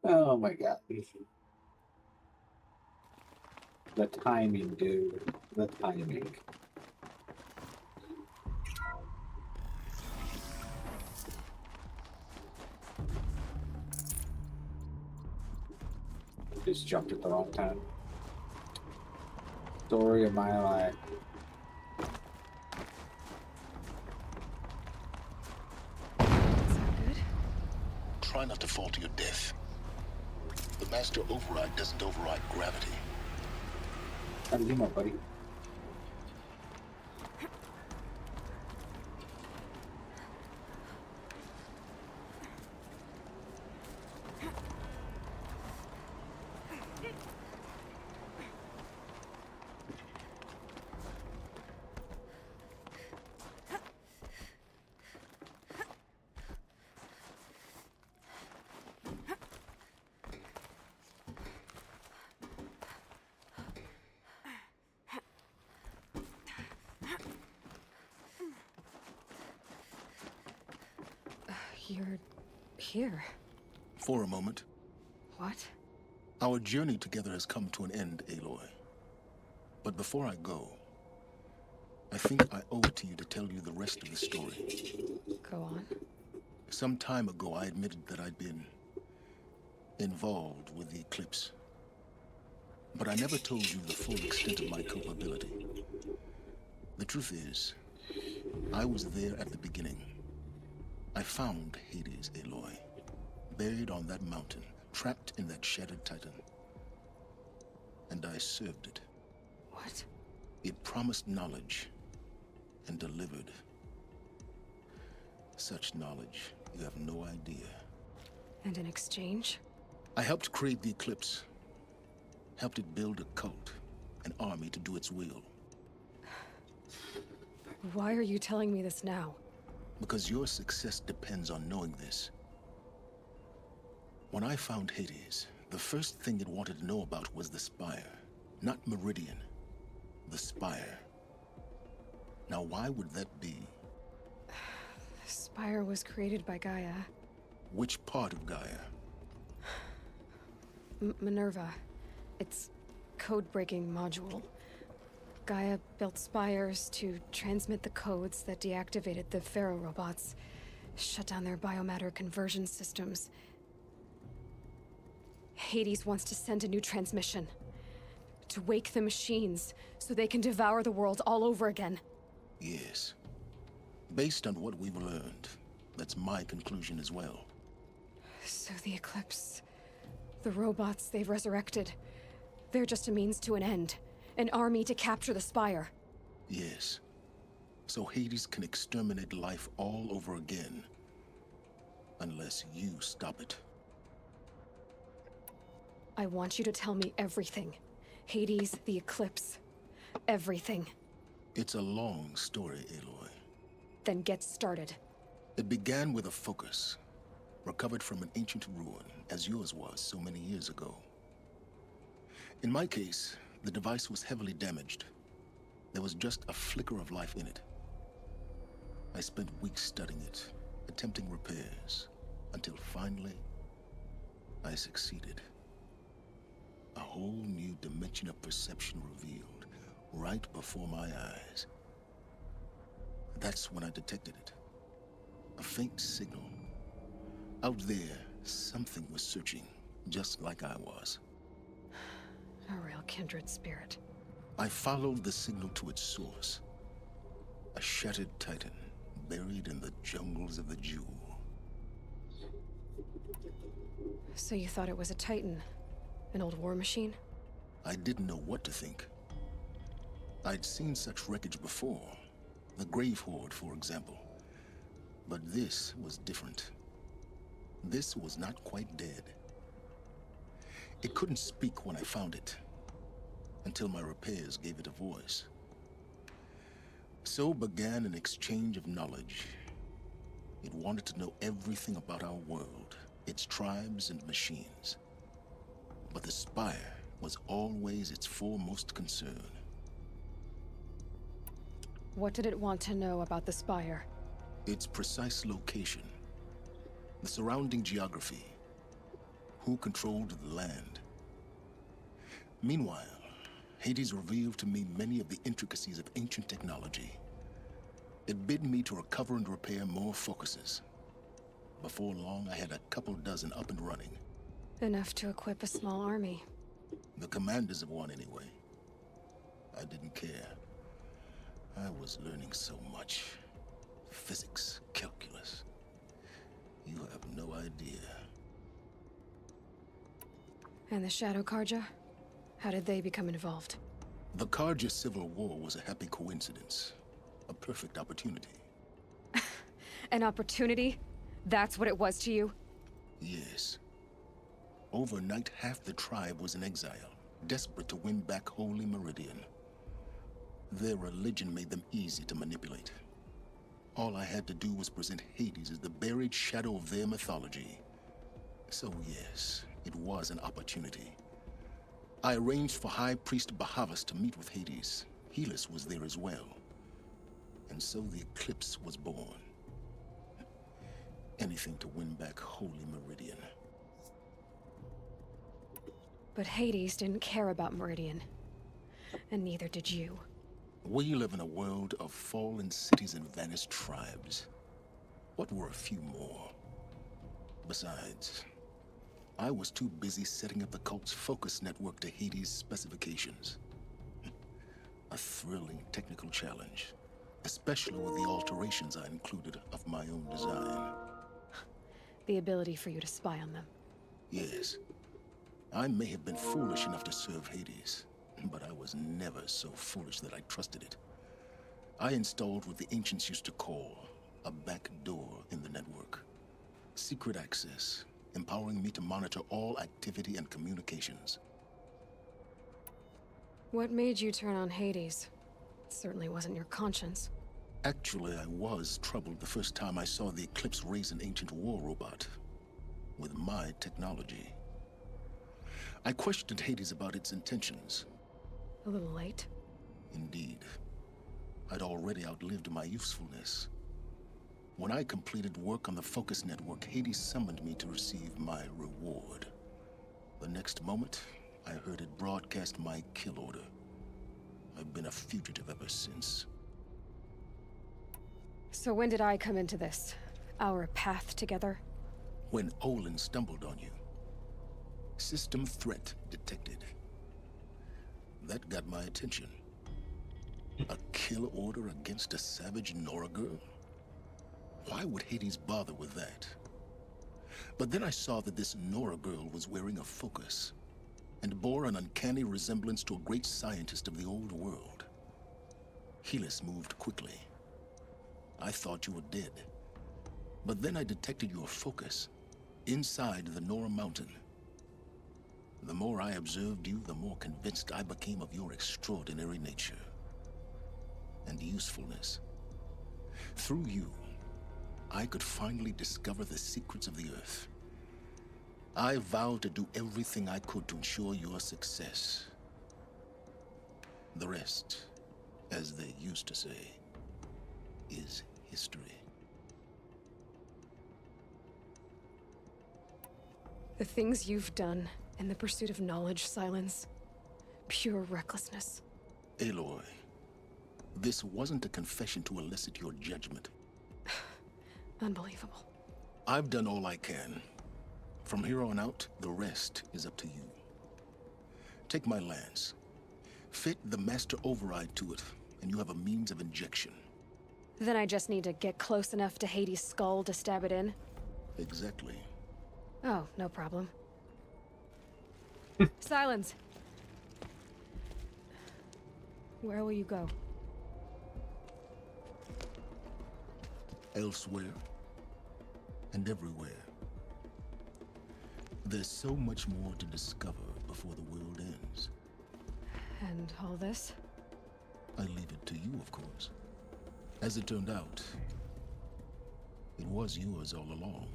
Oh my god. The timing, dude. The timing. Just jumped at the wrong time. Story of my life. Try not to fall to your death. The master override doesn't override gravity. How do you know, buddy? You're here. For a moment. What? Our journey together has come to an end, Aloy. But before I go, I think I owe it to you to tell you the rest of the story. Go on. Some time ago, I admitted that I'd been involved with the Eclipse. But I never told you the full extent of my culpability. The truth is, I was there at the beginning. I found Hades, Aloy, buried on that mountain, trapped in that shattered titan. And I served it. What? It promised knowledge and delivered. Such knowledge, you have no idea. And in exchange? I helped create the Eclipse. Helped it build a cult, an army to do its will. Why are you telling me this now? Because your success depends on knowing this. When I found Hades, the first thing it wanted to know about was the Spire. Not Meridian. The Spire. Now why would that be? The Spire was created by Gaia. Which part of Gaia? Minerva. Its code-breaking module. Gaia built spires to transmit the codes that deactivated the Pharaoh robots, shut down their biomatter conversion systems. Hades wants to send a new transmission. To wake the machines, so they can devour the world all over again. Yes. Based on what we've learned, that's my conclusion as well. So the Eclipse... the robots they've resurrected... they're just a means to an end. An army to capture the Spire. Yes. So Hades can exterminate life all over again. Unless you stop it. I want you to tell me everything. Hades, the Eclipse. Everything. It's a long story, Aloy. Then get started. It began with a focus. Recovered from an ancient ruin, as yours was so many years ago. In my case, the device was heavily damaged. There was just a flicker of life in it. I spent weeks studying it, attempting repairs, until finally, I succeeded. A whole new dimension of perception revealed, right before my eyes. That's when I detected it. A faint signal. Out there, something was searching, just like I was. A real kindred spirit. I followed the signal to its source. A shattered titan, buried in the jungles of the Jewel. So you thought it was a titan? An old war machine? I didn't know what to think. I'd seen such wreckage before. The Grave Horde, for example. But this was different. This was not quite dead. It couldn't speak when I found it, until my repairs gave it a voice. So began an exchange of knowledge. It wanted to know everything about our world, its tribes and machines. But the Spire was always its foremost concern. What did it want to know about the Spire? Its precise location, the surrounding geography, who controlled the land. Meanwhile, Hades revealed to me many of the intricacies of ancient technology. It bid me to recover and repair more focuses. Before long, I had a couple dozen up and running. Enough to equip a small army. The commanders of one, anyway. I didn't care. I was learning so much. Physics, calculus. You have no idea. And the Shadow Karja? How did they become involved? The Karja Civil War was a happy coincidence. A perfect opportunity. An opportunity? That's what it was to you? Yes. Overnight, half the tribe was in exile, desperate to win back Holy Meridian. Their religion made them easy to manipulate. All I had to do was present Hades as the buried shadow of their mythology. So yes, it was an opportunity. I arranged for High Priest Bahavas to meet with Hades. Helis was there as well. And so the eclipse was born. Anything to win back Holy Meridian. But Hades didn't care about Meridian. And neither did you. We live in a world of fallen cities and vanished tribes. What were a few more? Besides, I was too busy setting up the cult's focus network to Hades' specifications. A thrilling technical challenge, especially with the alterations I included of my own design. The ability for you to spy on them. Yes. I may have been foolish enough to serve Hades, but I was never so foolish that I trusted it. I installed what the ancients used to call a back door in the network. Secret access, empowering me to monitor all activity and communications. What made you turn on Hades? It certainly wasn't your conscience. Actually, I was troubled the first time I saw the Eclipse raise an ancient war robot. With my technology. I questioned Hades about its intentions. A little late? Indeed. I'd already outlived my usefulness. When I completed work on the Focus Network, Hades summoned me to receive my reward. The next moment, I heard it broadcast my kill order. I've been a fugitive ever since. So when did I come into this? Our path together? When Olin stumbled on you. System threat detected. That got my attention. A kill order against a savage Nora girl? Why would Hades bother with that? But then I saw that this Nora girl was wearing a focus, and bore an uncanny resemblance to a great scientist of the old world. Helis moved quickly. I thought you were dead. But then I detected your focus, inside the Nora mountain. The more I observed you, the more convinced I became of your extraordinary nature. And usefulness. Through you, I could finally discover the secrets of the Earth. I vowed to do everything I could to ensure your success. The rest, as they used to say, is history. The things you've done in the pursuit of knowledge, Silence. Pure recklessness. Aloy, this wasn't a confession to elicit your judgment. Unbelievable. I've done all I can. From here on out, the rest is up to you. Take my lance. Fit the master override to it, and you have a means of injection. Then I just need to get close enough to Hades' skull to stab it in? Exactly. Oh, no problem. Silence! Where will you go? Elsewhere. And everywhere. There's so much more to discover before the world ends. And all this? I leave it to you, of course. As it turned out, it was yours all along.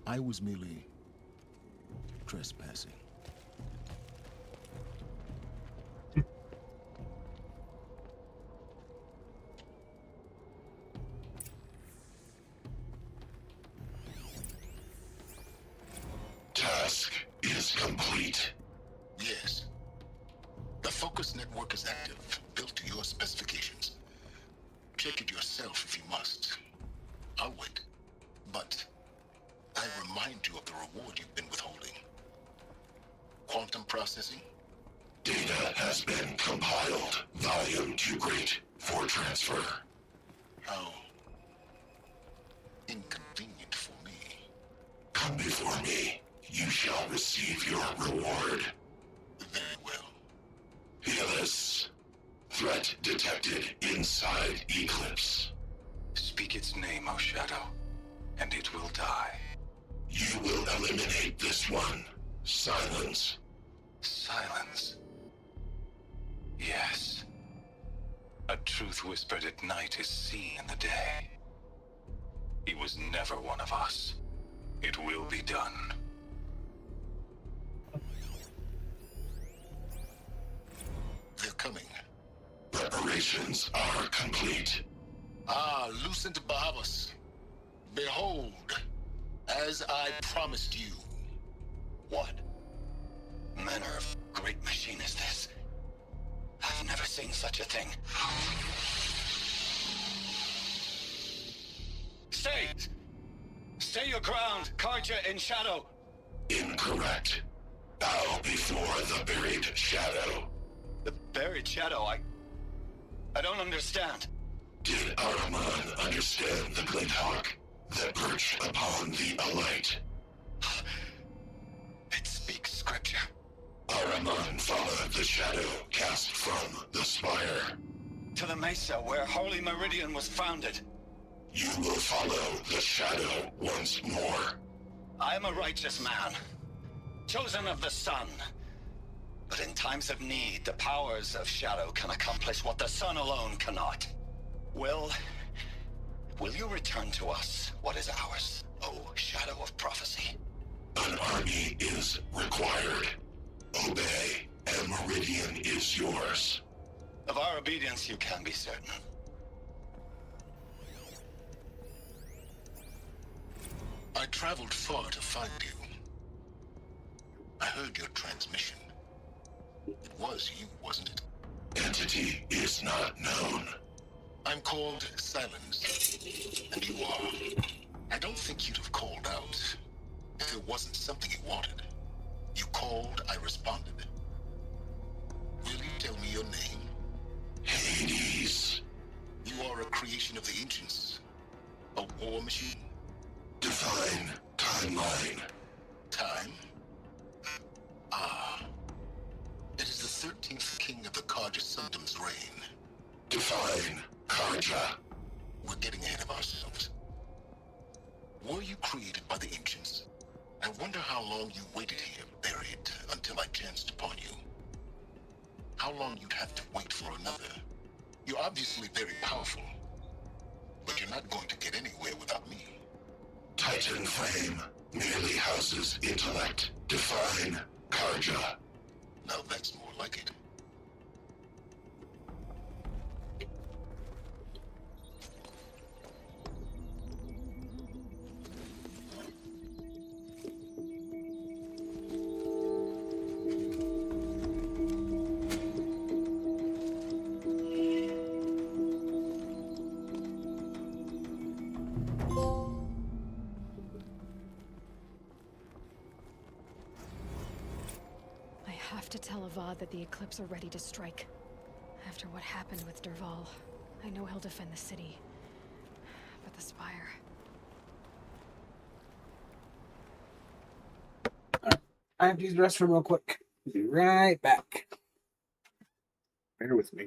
I was merely trespassing. Task is complete. Yes. The focus network is active, built to your specifications. Check it yourself if you must. I'll wait. But I remind you of the reward you've been withholding. Quantum processing? Data has been compiled. Volume too great for transfer. How inconvenient for me. Come before me. you shall receive your reward. Very well. Helis. Threat detected inside Eclipse. Speak its name, O Shadow, and it will die. You will eliminate this one. Silence. Silence. Yes. A truth whispered at night is seen in the day. He was never one of us. It will be done. They're coming. Preparations are complete. Ah, Lucent Bahavas. Behold, as I promised you. What manner of great machine is this? I've never seen such a thing. Stay! Stay your ground, Karja in Shadow! Incorrect. Bow before the buried shadow. The buried shadow, I don't understand. Did Araman understand the glint hawk that perched upon the alight? It speaks scripture. Araman followed the shadow cast from the spire. To the mesa where Holy Meridian was founded. You will follow the shadow once more. I am a righteous man, chosen of the sun. But in times of need, the powers of shadow can accomplish what the sun alone cannot. Will you return to us what is ours, O Shadow of Prophecy? An army is required. Obey, and Meridian is yours. Of our obedience you can be certain. I traveled far to find you. I heard your transmission. It was you, wasn't it? Entity is not known. I'm called Silence, and you are. I don't think you'd have called out if it wasn't something you wanted. You called, I responded. Will you tell me your name? Hades. You are a creation of the ancients. A war machine. Define timeline. Time? Ah. It is the 13th king of the Karja Sundom's reign. Define Karja. We're getting ahead of ourselves. Were you created by the ancients? I wonder how long you waited here, buried, until I chanced upon you. How long you'd have to wait for another. You're obviously very powerful, but you're not going to get anywhere without me. Titan Flame merely houses intellect. Define Karja. Now that's more like it. I have to tell Avad that the Eclipse are ready to strike. After what happened with Derval, I know he'll defend the city. But the Spire... I have to use the restroom real quick. Be right back. Bear with me.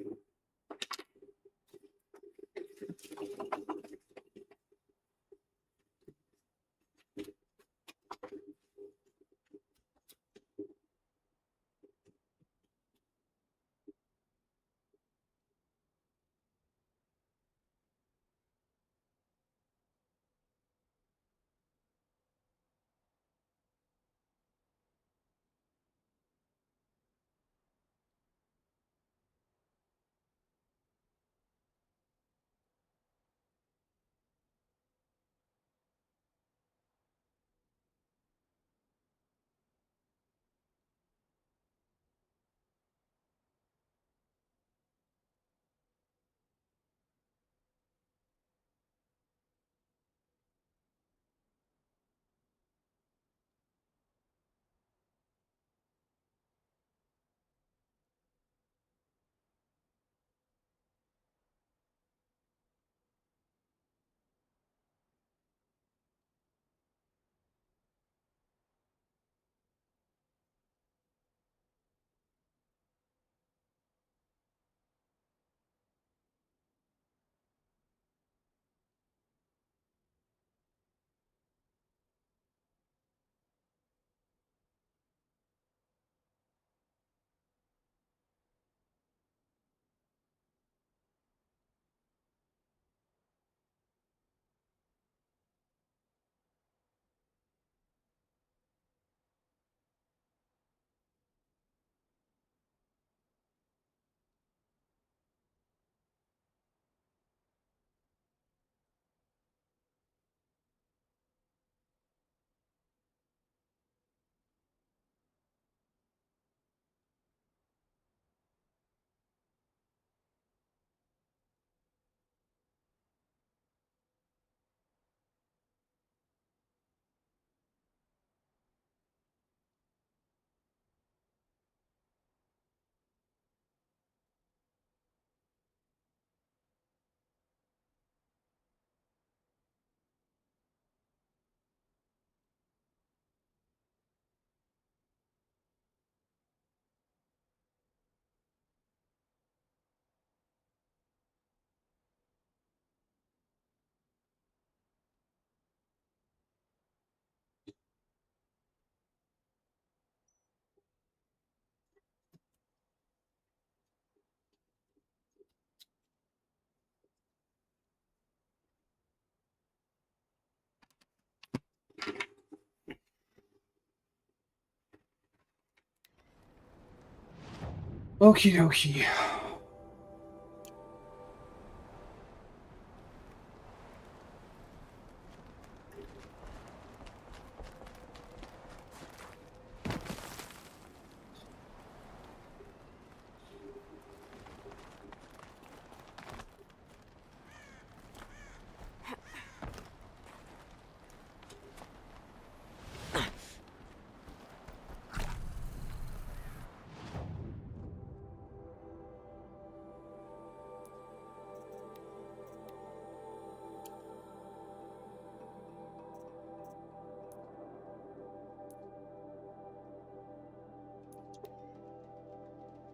Okie dokie.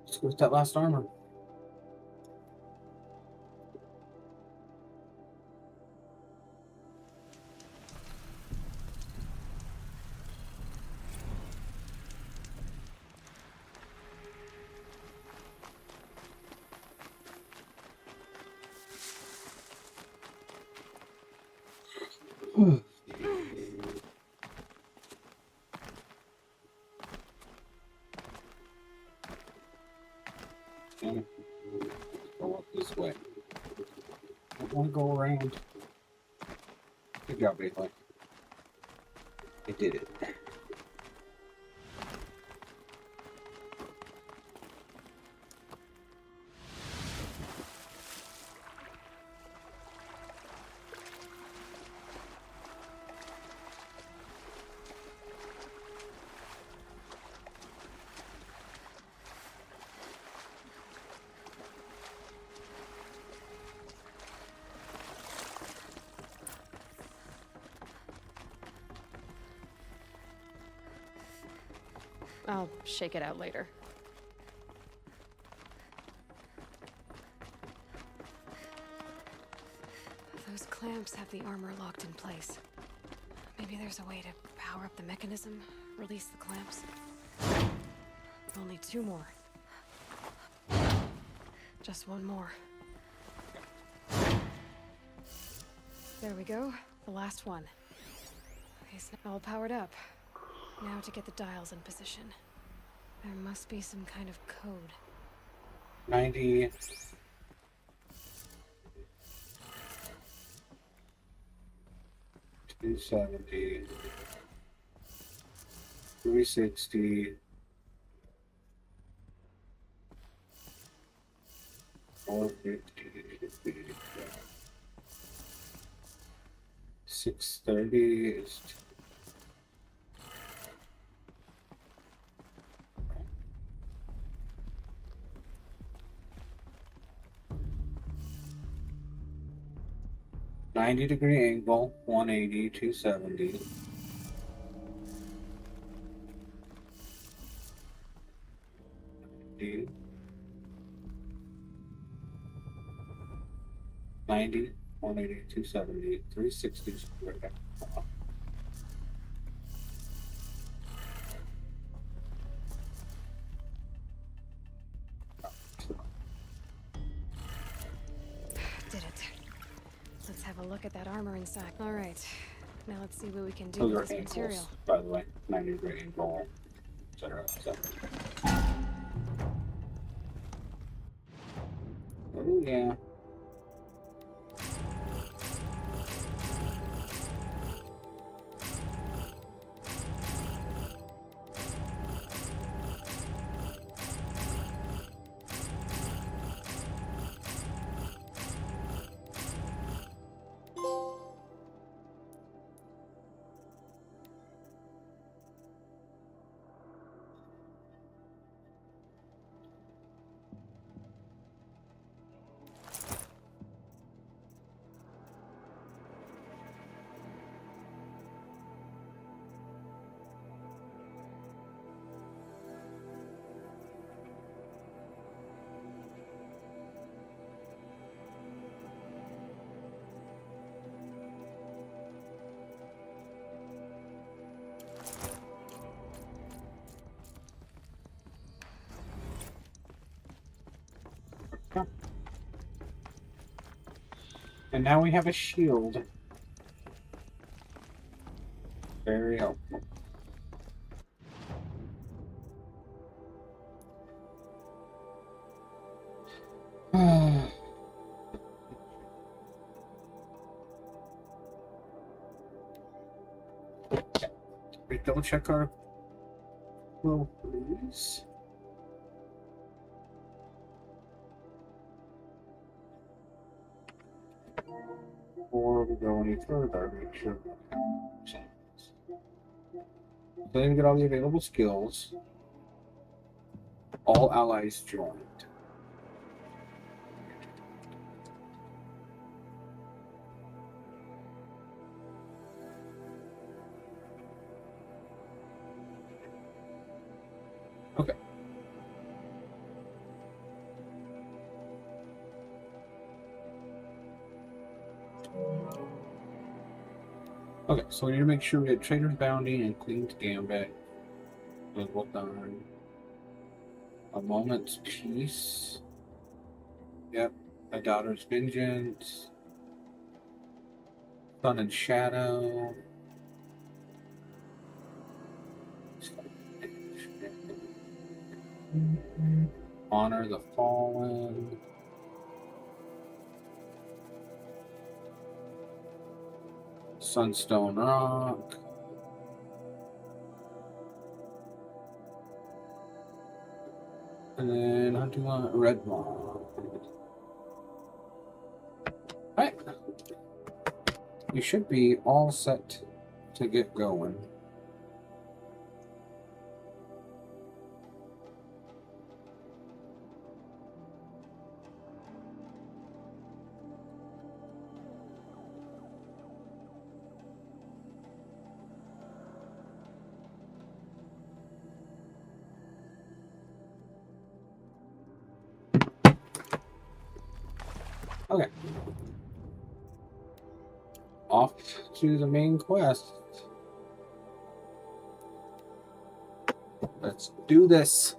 Let's go with that last armor. Go up this way. I want to go around. Good job, Bailey. I did it. I'll shake it out later. Those clamps have the armor locked in place. Maybe there's a way to power up the mechanism, release the clamps. Only 2 more. Just 1 more. There we go. The last one. Okay, so all powered up. Now to get the dials in position. There must be some kind of code. 90. 270. 360. 450. 630 is 90-degree angle, 180, 270. D. 90, 180, 270, 360 square. Did it. Let's have a look at that armor inside. All right. Now let's see what we can do Those with are this ankles, material. by the way. 90-degree angle, etc. Oh, yeah. And now we have a shield. Very helpful. double check our please. Before we go any further, make sure. So then we get all the available skills. All allies joined. Okay. Okay, so we need to make sure we get Trader's Bounty and Queen's Gambit. Well done. A Moment's Peace. Yep. A Daughter's Vengeance. Sun and Shadow. Honor the Fallen. Sunstone Rock. And then hunting on Red Maw. Alright. We should be all set to get going. Okay. Off to the main quest. Let's do this.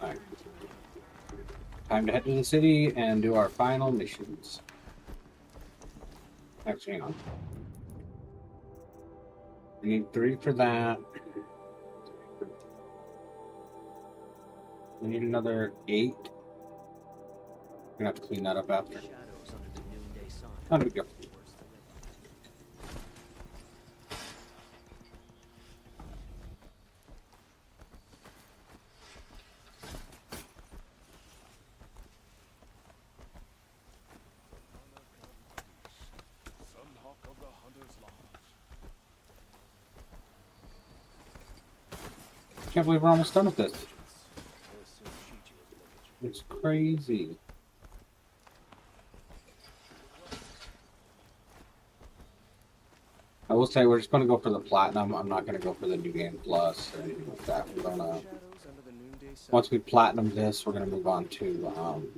Alright. Time to head to the city and do our final missions. Actually, hang on. We need 3 for that. We need another 8. We're gonna have to clean that up after. Not a big deal. Can't believe we're almost done with this. It's crazy. I will say we're just going to go for the platinum. I'm not going to go for the new game plus or anything like that. We're gonna, once we platinum this, we're going to move on to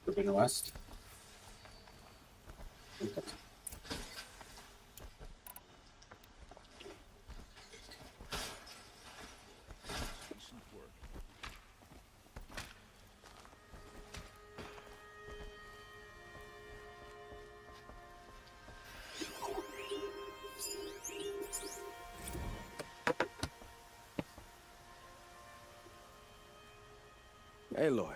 Forbidden West. I think that's Aloy,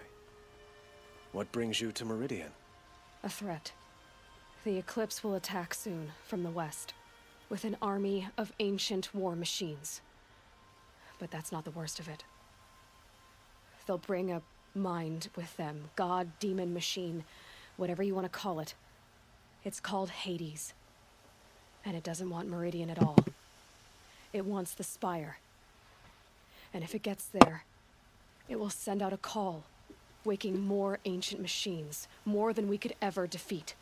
what brings you to Meridian? A threat. The Eclipse will attack soon, from the west, with an army of ancient war machines. But that's not the worst of it. They'll bring a mind with them, god, demon, machine, whatever you want to call it. It's called Hades. And it doesn't want Meridian at all. It wants the Spire. And if it gets there, it will send out a call, waking more ancient machines, more than we could ever defeat.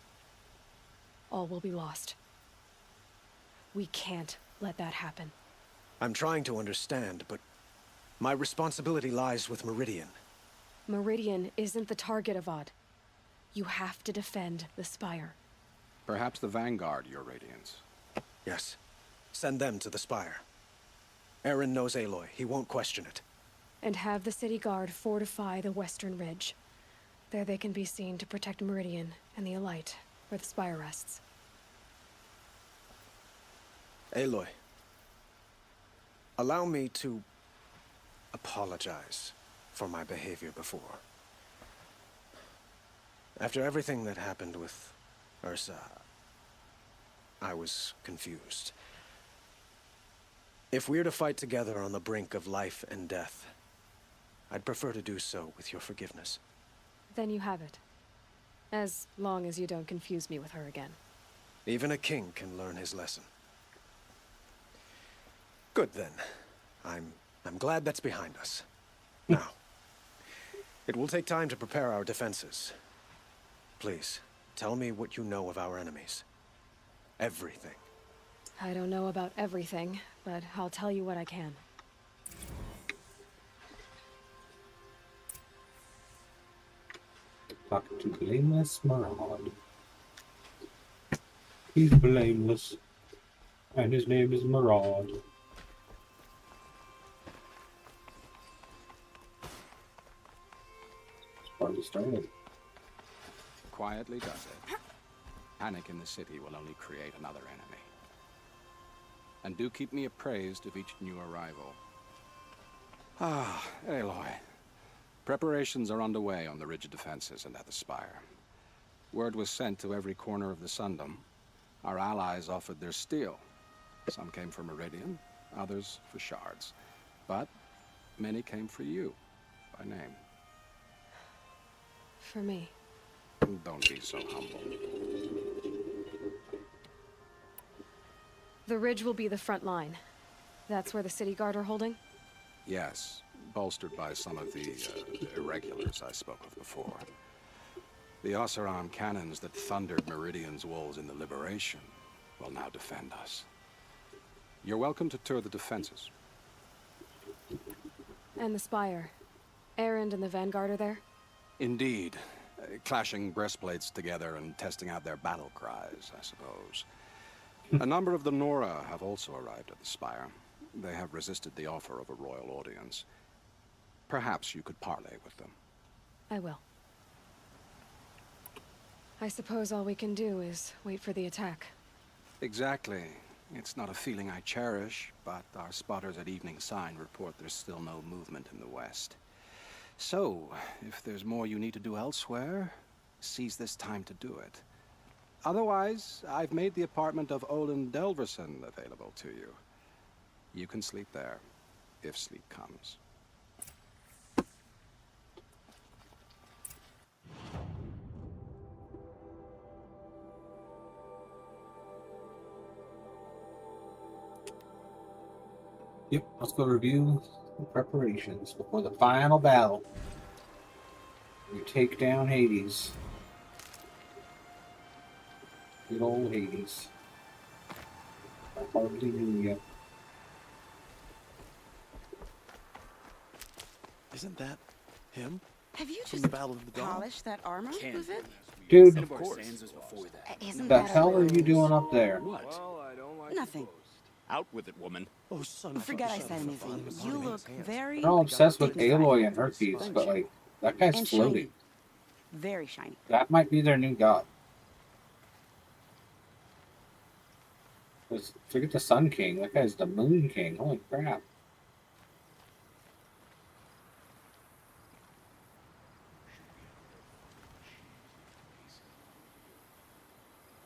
all will be lost. We can't let that happen. I'm trying to understand, but my responsibility lies with Meridian. Meridian isn't the target, Avad. You have to defend the Spire. Perhaps the Vanguard, Your Radiance. Yes. Send them to the Spire. Eren knows Aloy. He won't question it. And have the city guard fortify the western ridge. There they can be seen to protect Meridian and the Elite, where the Spire rests. Aloy, allow me to apologize for my behavior before. After everything that happened with Ursa, I was confused. If we're to fight together on the brink of life and death, I'd prefer to do so with your forgiveness. Then you have it. As long as you don't confuse me with her again. Even a king can learn his lesson. Good then. I'm glad that's behind us. Now, it will take time to prepare our defenses. Please, tell me what you know of our enemies. Everything. I don't know about everything, but I'll tell you what I can. Talking to Blameless Marauder. He's blameless. And his name is Marauder. Party started. Quietly does it. Panic in the city will only create another enemy. And do keep me appraised of each new arrival. Ah, Aloy. Preparations are underway on the ridge defenses and at the Spire. Word was sent to every corner of the Sundom. Our allies offered their steel. Some came for Meridian, others for shards. But many came for you, by name. For me. Don't be so humble. The ridge will be the front line. That's where the city guard are holding? Yes, bolstered by some of the irregulars I spoke of before. The Oseram cannons that thundered Meridian's walls in the Liberation will now defend us. You're welcome to tour the defenses. And the Spire. Erend and the Vanguard are there? Indeed. Clashing breastplates together and testing out their battle cries, I suppose. A number of the Nora have also arrived at the Spire. They have resisted the offer of a royal audience. Perhaps you could parley with them. I will. I suppose all we can do is wait for the attack. Exactly. It's not a feeling I cherish, but our spotters at Evening Sign report there's still no movement in the west. So, if there's more you need to do elsewhere, seize this time to do it. Otherwise, I've made the apartment of Olin Delverson available to you. You can sleep there, if sleep comes. Yep, let's go review the preparations before the final battle. We take down Hades. Good old Hades. I hardly knew yet. Isn't that him? Have you From just the Battle of the Dawn? polished that armor, Luzit? Dude, Of course. Isn't the that hell a are you doing up there? What? Nothing. Out with it, woman. Oh, son of Forget a- I said anything. You look very... They're all obsessed with dignified. Aloy and Herpes, but like, that guy's And floating. shiny. Very shiny. That might be their new god. Forget the Sun King. That guy's the Moon King. Holy crap.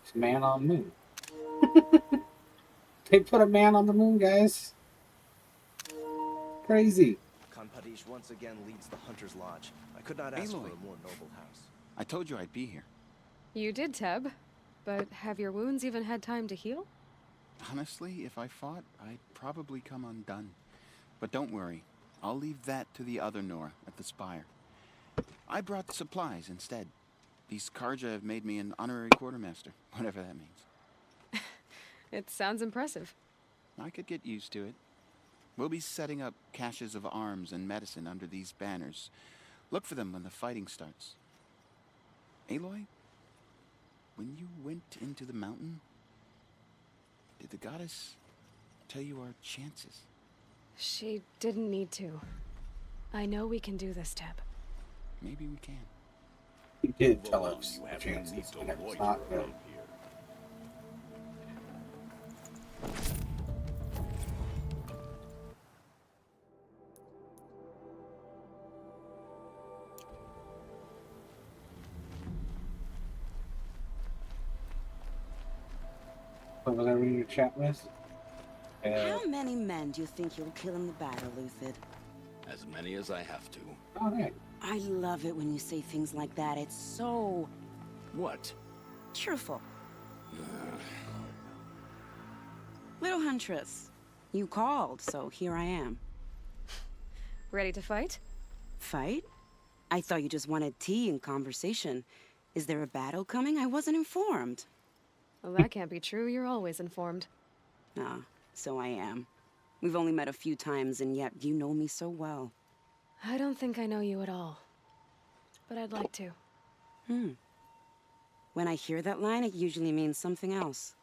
It's man on moon. They put a man on the moon, guys. Crazy. Kanpadish once again leads the Hunter's Lodge. I could not ask for a more noble house. I told you I'd be here. You did, Teb. But have your wounds even had time to heal? Honestly, if I fought, I'd probably come undone. But don't worry. I'll leave that to the other Nora at the Spire. I brought supplies instead. These Karja have made me an honorary quartermaster, whatever that means. It sounds impressive. I could get used to it. We'll be setting up caches of arms and medicine under these banners. Look for them when the fighting starts. Aloy, when you went into the mountain, did the goddess tell you our chances? She didn't need to. I know we can do this, Teb. Maybe we can. He did tell us the chances, and it was not good. So was I reading your chat list? How many men do you think you'll kill in the battle, Luthid? As many as I have to. Okay. I love it when you say things like that. It's so... What? cheerful. Little Huntress, you called, so here I am. Ready to fight? Fight? I thought you just wanted tea and conversation. Is there a battle coming? I wasn't informed. Well, that can't be true. You're always informed. Ah, so I am. We've only met a few times, and yet you know me so well. I don't think I know you at all. But I'd like to. When I hear that line, it usually means something else.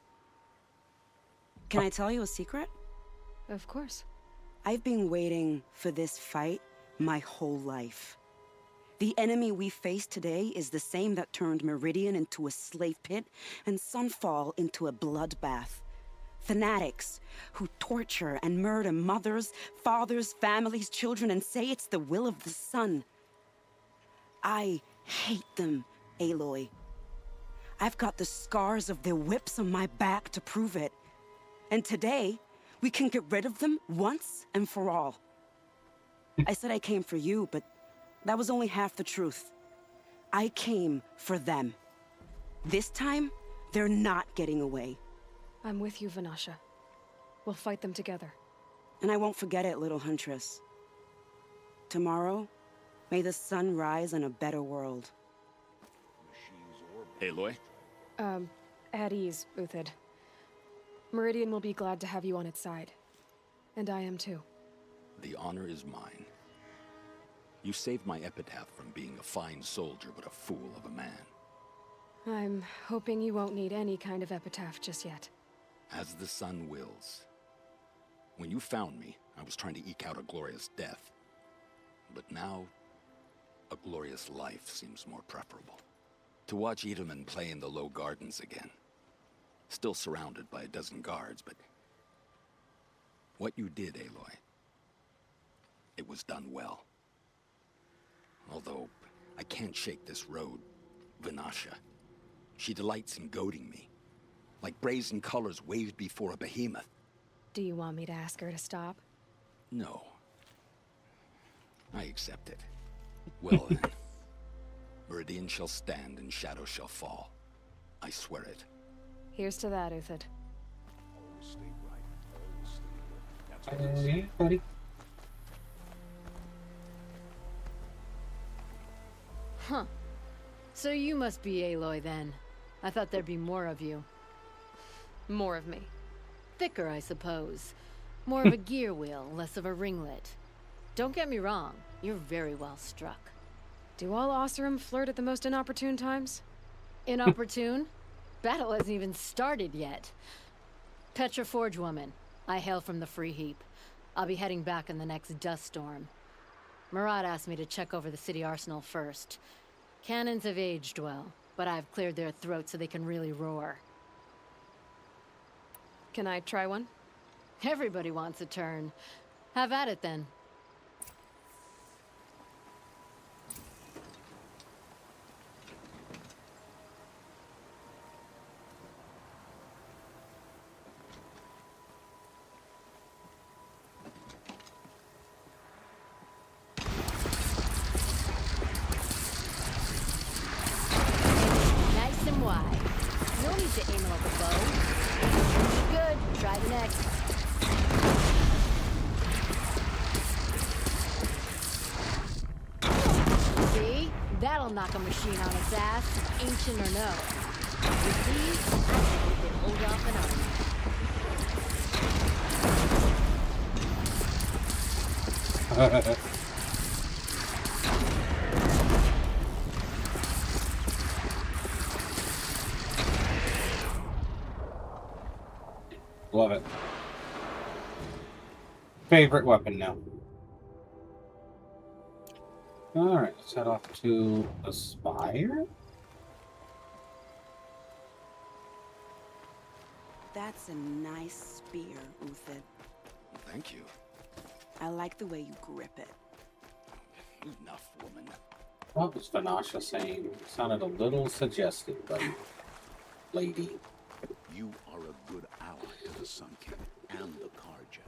Can I tell you a secret? Of course. I've been waiting for this fight my whole life. The enemy we face today is the same that turned Meridian into a slave pit and Sunfall into a bloodbath. Fanatics who torture and murder mothers, fathers, families, children, and say it's the will of the sun. I hate them, Aloy. I've got the scars of their whips on my back to prove it. And today, we can get rid of them once and for all. I said I came for you, but that was only half the truth. I came for them. This time, they're not getting away. I'm with you, Vanasha. We'll fight them together. And I won't forget it, little Huntress. Tomorrow, may the sun rise in a better world. Aloy? At ease, Uthid. Meridian will be glad to have you on its side. And I am too. The honor is mine. You saved my epitaph from being a fine soldier, but a fool of a man. I'm hoping you won't need any kind of epitaph just yet. As the sun wills. When you found me, I was trying to eke out a glorious death. But now, a glorious life seems more preferable. To watch Edelman play in the low gardens again. Still surrounded by a dozen guards, but... what you did, Aloy, it was done well. Although, I can't shake this road, Vanasha. She delights in goading me. Like brazen colors waved before a behemoth. Do you want me to ask her to stop? No. I accept it. Well then. Meridian shall stand and shadow shall fall. I swear it. Here's to that, Uthid. Yeah, buddy. Huh. So you must be Aloy then. I thought there'd be more of you. More of me. Thicker, I suppose. More of a gear wheel, less of a ringlet. Don't get me wrong, you're very well struck. Do all Oseram flirt at the most inopportune times? Inopportune? Battle hasn't even started yet. Petra Forge woman. I hail from the Free Heap. I'll be heading back in the next dust storm. Murad asked me to check over the city arsenal first. Cannons have aged well, but I've cleared their throats so they can really roar. Can I try one? Everybody wants a turn. Have at it then. Nice and wide. No need to aim like a bow. Good. Try the next. See? That'll knock a machine on its ass, ancient or no. With these, I think we can hold off an army. Love it. Favorite weapon now. Alright, let's head off to Aspire. That's a nice spear, Uthid. Thank you. I like the way you grip it. Enough, woman. What was Vanasha saying? It sounded a little suggestive, lady. You are a good ally to the Sun King and the Carja.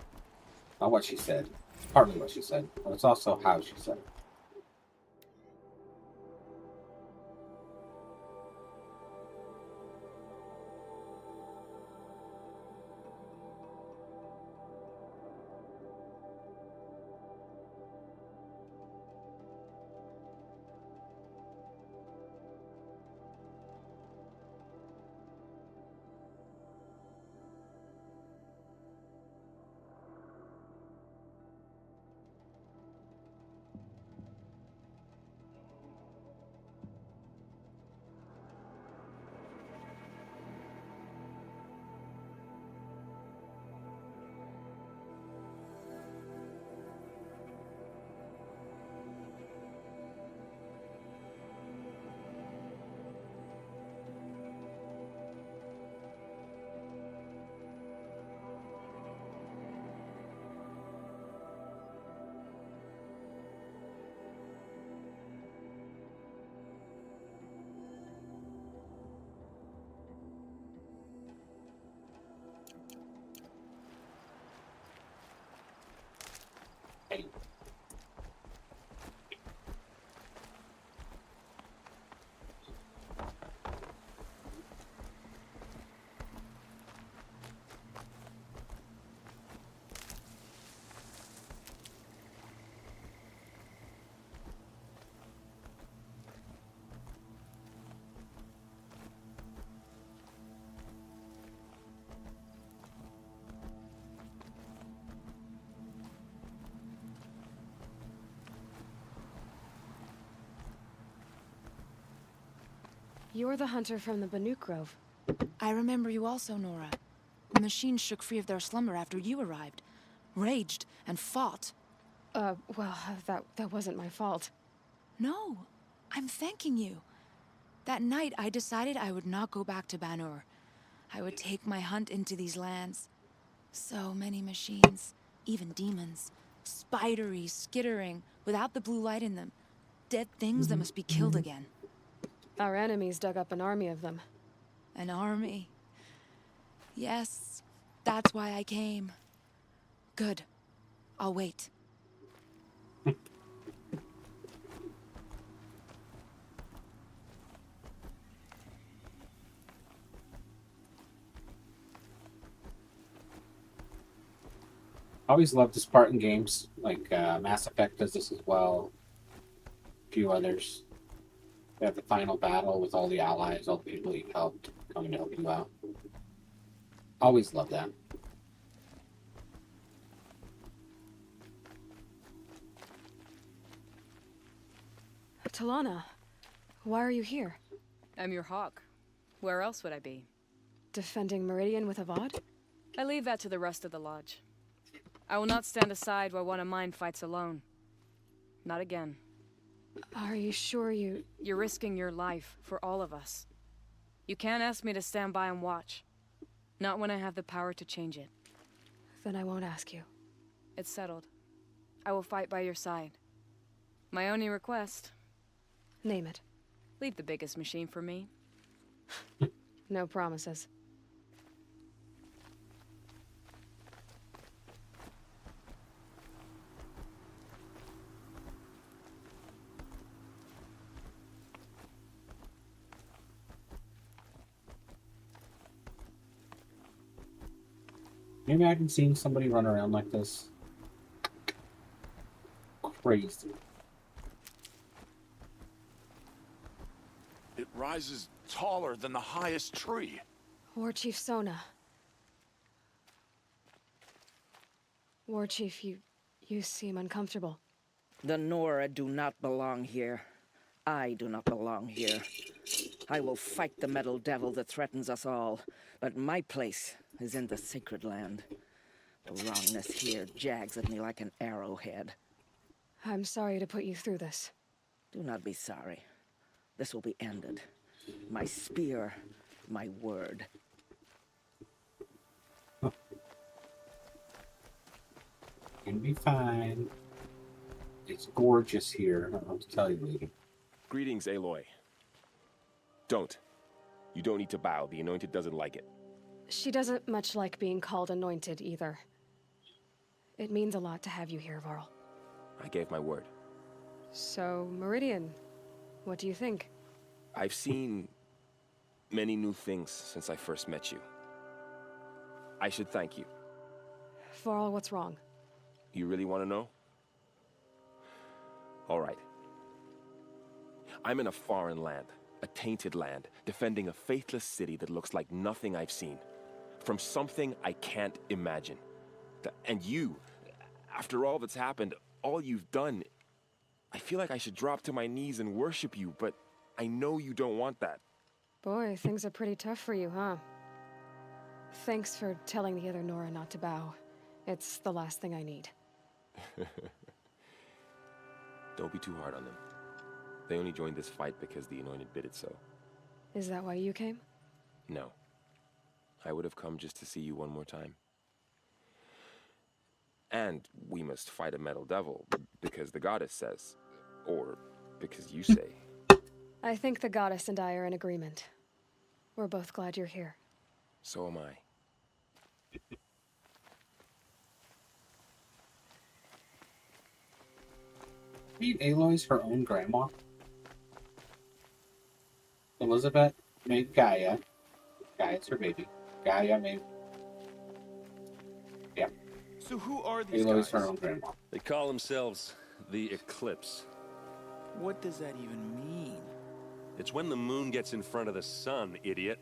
Not what she said. It's partly what she said, but it's also how she said it. You're the hunter from the Banuk Grove. I remember you also, Nora. The machines shook free of their slumber after you arrived. Raged and fought. Well, that wasn't my fault. No, I'm thanking you. That night, I decided I would not go back to Banur. I would take my hunt into these lands. So many machines, even demons. Spidery, skittering, without the blue light in them. Dead things that must be killed again. Our enemies dug up an army of them. An army? Yes, that's why I came. Good. I'll wait. I always loved the Spartan games, like Mass Effect does this as well. A few others. You have the final battle with all the allies, all the people you helped coming to help you out. Always loved that. Talana, why are you here? I'm your hawk. Where else would I be? Defending Meridian with Avad? I leave that to the rest of the lodge. I will not stand aside while one of mine fights alone. Not again. Are you sure you... You're risking your life for all of us. You can't ask me to stand by and watch. Not when I have the power to change it. Then I won't ask you. It's settled. I will fight by your side. My only request... Name it. Leave the biggest machine for me. No promises. Can you imagine seeing somebody run around like this? Crazy. rises taller than the highest tree. War Chief Sona. War Chief, you seem uncomfortable. The Nora do not belong here. I do not belong here. I will fight the metal devil that threatens us all, but my place is in the sacred land. The wrongness here jags at me like an arrowhead. I'm sorry to put you through this. Do not be sorry. This will be ended. My spear, my word. You'll be fine. It's gorgeous here. I don't know what to tell you, lady. Greetings, Aloy. Don't. You don't need to bow. The Anointed doesn't like it. She doesn't much like being called anointed either. It means a lot to have you here, Varl. I gave my word. So, Meridian, what do you think? I've seen many new things since I first met you. I should thank you. Varl, what's wrong? You really want to know? All right. I'm in a foreign land, a tainted land, defending a faithless city that looks like nothing I've seen. From something I can't imagine. And you, after all that's happened, all you've done, I feel like I should drop to my knees and worship you, but I know you don't want that. Boy, things are pretty tough for you, huh? Thanks for telling the other Nora not to bow. It's the last thing I need. Don't be too hard on them. They only joined this fight because the Anointed bid it so. Is that why you came? No. I would have come just to see you one more time. And we must fight a metal devil, because the goddess says. Or because you say. I think the goddess and I are in agreement. We're both glad you're here. So am I. Read Aloy's her own grandma. Elizabeth made Gaia. Gaia's her baby. Gaia made... Yeah. So who are these Aloy's guys? her own grandma. They call themselves the Eclipse. What does that even mean? It's when the moon gets in front of the sun, idiot.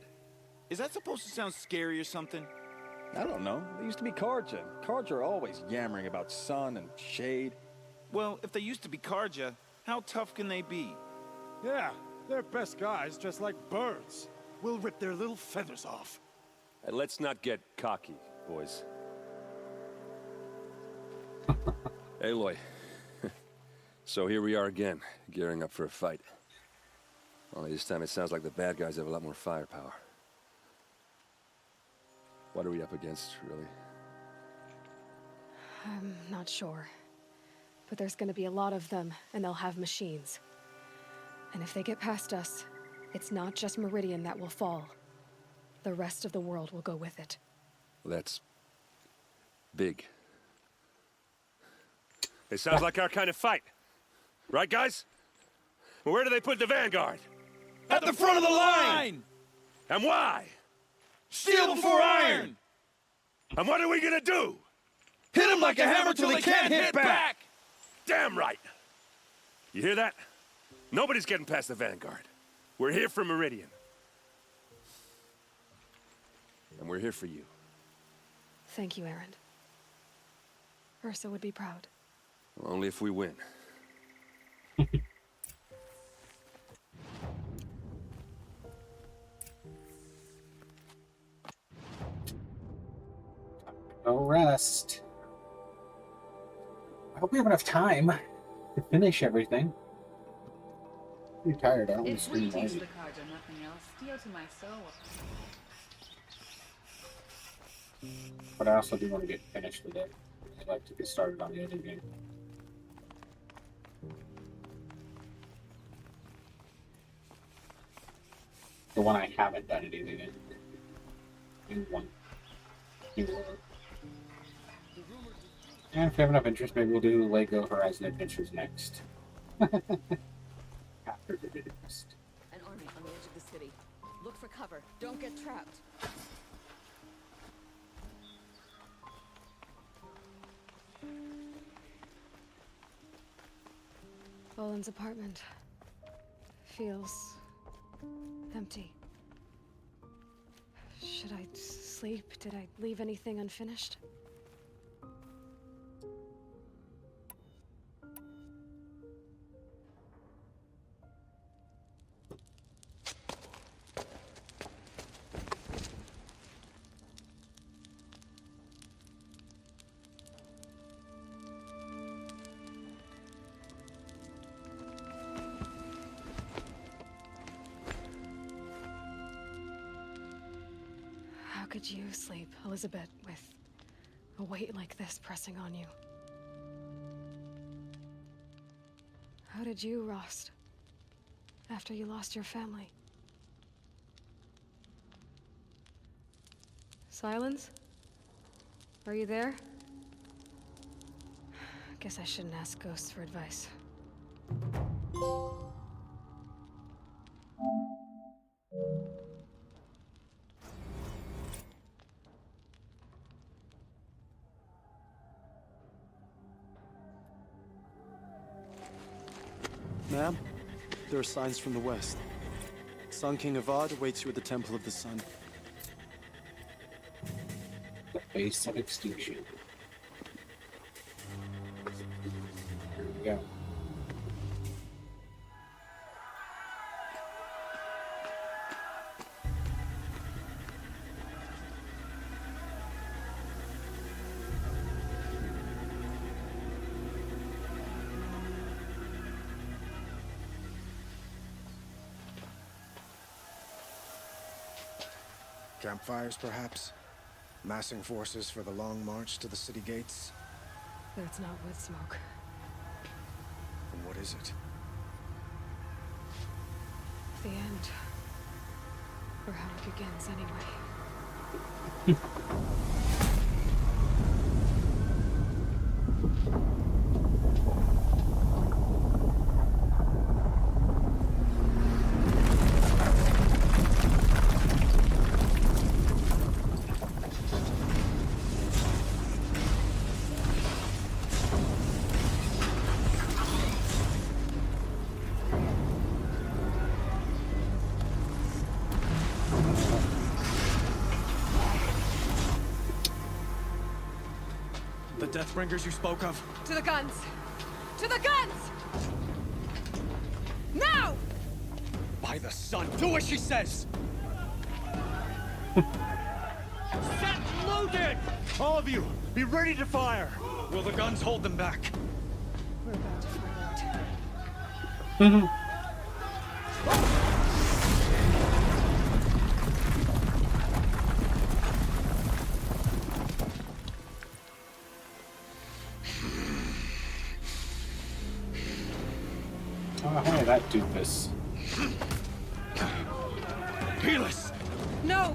Is that supposed to sound scary or something? I don't know. They used to be Karja. Karja are always yammering about sun and shade. Well, if they used to be Karja, how tough can they be? Yeah, they're best guys dressed like birds. We'll rip their little feathers off. And let's not get cocky, boys. Aloy. So here we are again, gearing up for a fight. Only this time it sounds like the bad guys have a lot more firepower. What are we up against, really? I'm not sure. But there's gonna be a lot of them, and they'll have machines. And if they get past us, it's not just Meridian that will fall. The rest of the world will go with it. Well, that's... big. It sounds like our kind of fight. Right, guys? Well, where do they put the Vanguard? At the front of the line! And why? Steel before iron! And what are we gonna do? Hit them like a hammer till they can't hit back! Damn right! You hear that? Nobody's getting past the Vanguard. We're here for Meridian. And we're here for you. Thank you, Erend. Ursa would be proud. Well, only if we win. No rest. I hope we have enough time to finish everything. Pretty tired. I don't want to If we scream teach lazy. the cards or nothing else, steal to my soul. But I also do want to get finished with it. I'd like to get started on the other game. The one I haven't done anything in. New one. New world. And if we have enough interest, maybe we'll do Lego Horizon Adventures next. After the next. An army on the edge of the city. Look for cover. Don't get trapped. Boland's apartment feels Empty. Should I sleep? Did I leave anything unfinished? How could you sleep, Elizabeth, with a weight like this pressing on you? How did you, Rost, after you lost your family? Silence? Are you there? Guess I shouldn't ask ghosts for advice. Ma'am, there are signs from the west. Sun King Avad awaits you at the Temple of the Sun. The face of extinction. Here we go. Campfires, perhaps? Massing forces for the long march to the city gates? That's not wood smoke. Then what is it? The end. Or how it begins, anyway. The Deathbringers you spoke of? To the guns! To the guns! Now! By the sun, do as she says! Set loaded! All of you, be ready to fire! Will the guns hold them back? We're about to find out. Oh, hey, that doofus. Healus! No!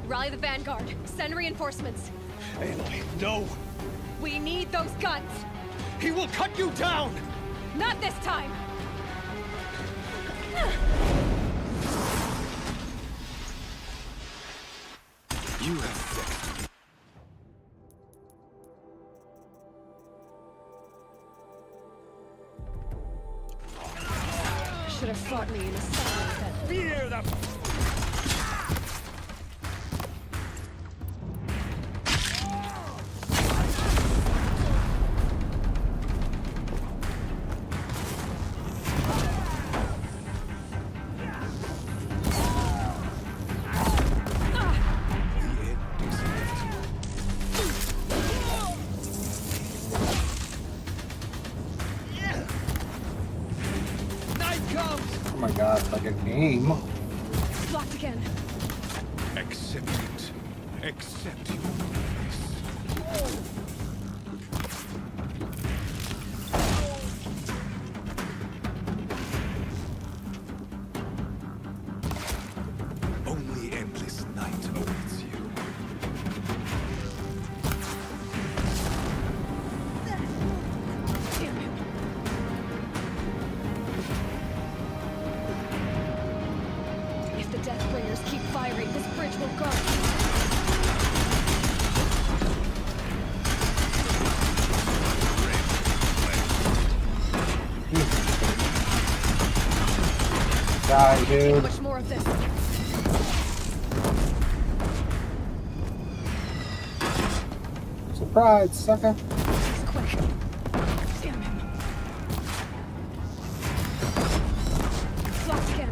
Rally the Vanguard. Send reinforcements. Aloy, no! We need those guns! He will cut you down! Not this time! You have fixed me. Should have fought me in a second. Fear the... Oh my god, like a game. Blocked again. Accept it. Accept your place. Only endless night awaits you. Damn it. If the Deathbringers keep firing, this bridge will go. Die, See how dude. much more of this. Surprise, sucker. He's quick. Damn him. Lost him.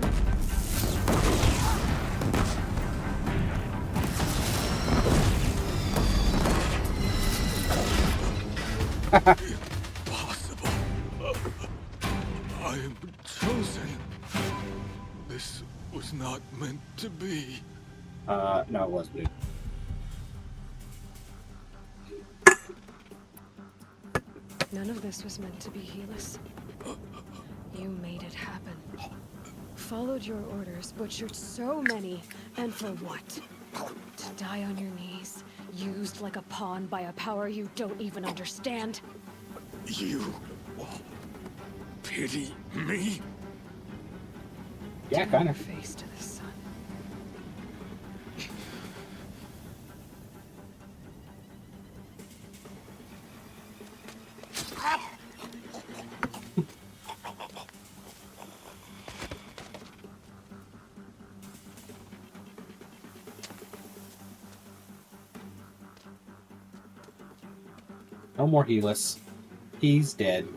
Impossible. I am chosen. This was not meant to be. No, it wasn't. None of this was meant to be, Helis. You made it happen. Followed your orders, butchered so many, and for what? To die on your knees, used like a pawn by a power you don't even understand? You pity me? Yeah, kind of. Face to the sun. No more Helis. He's dead.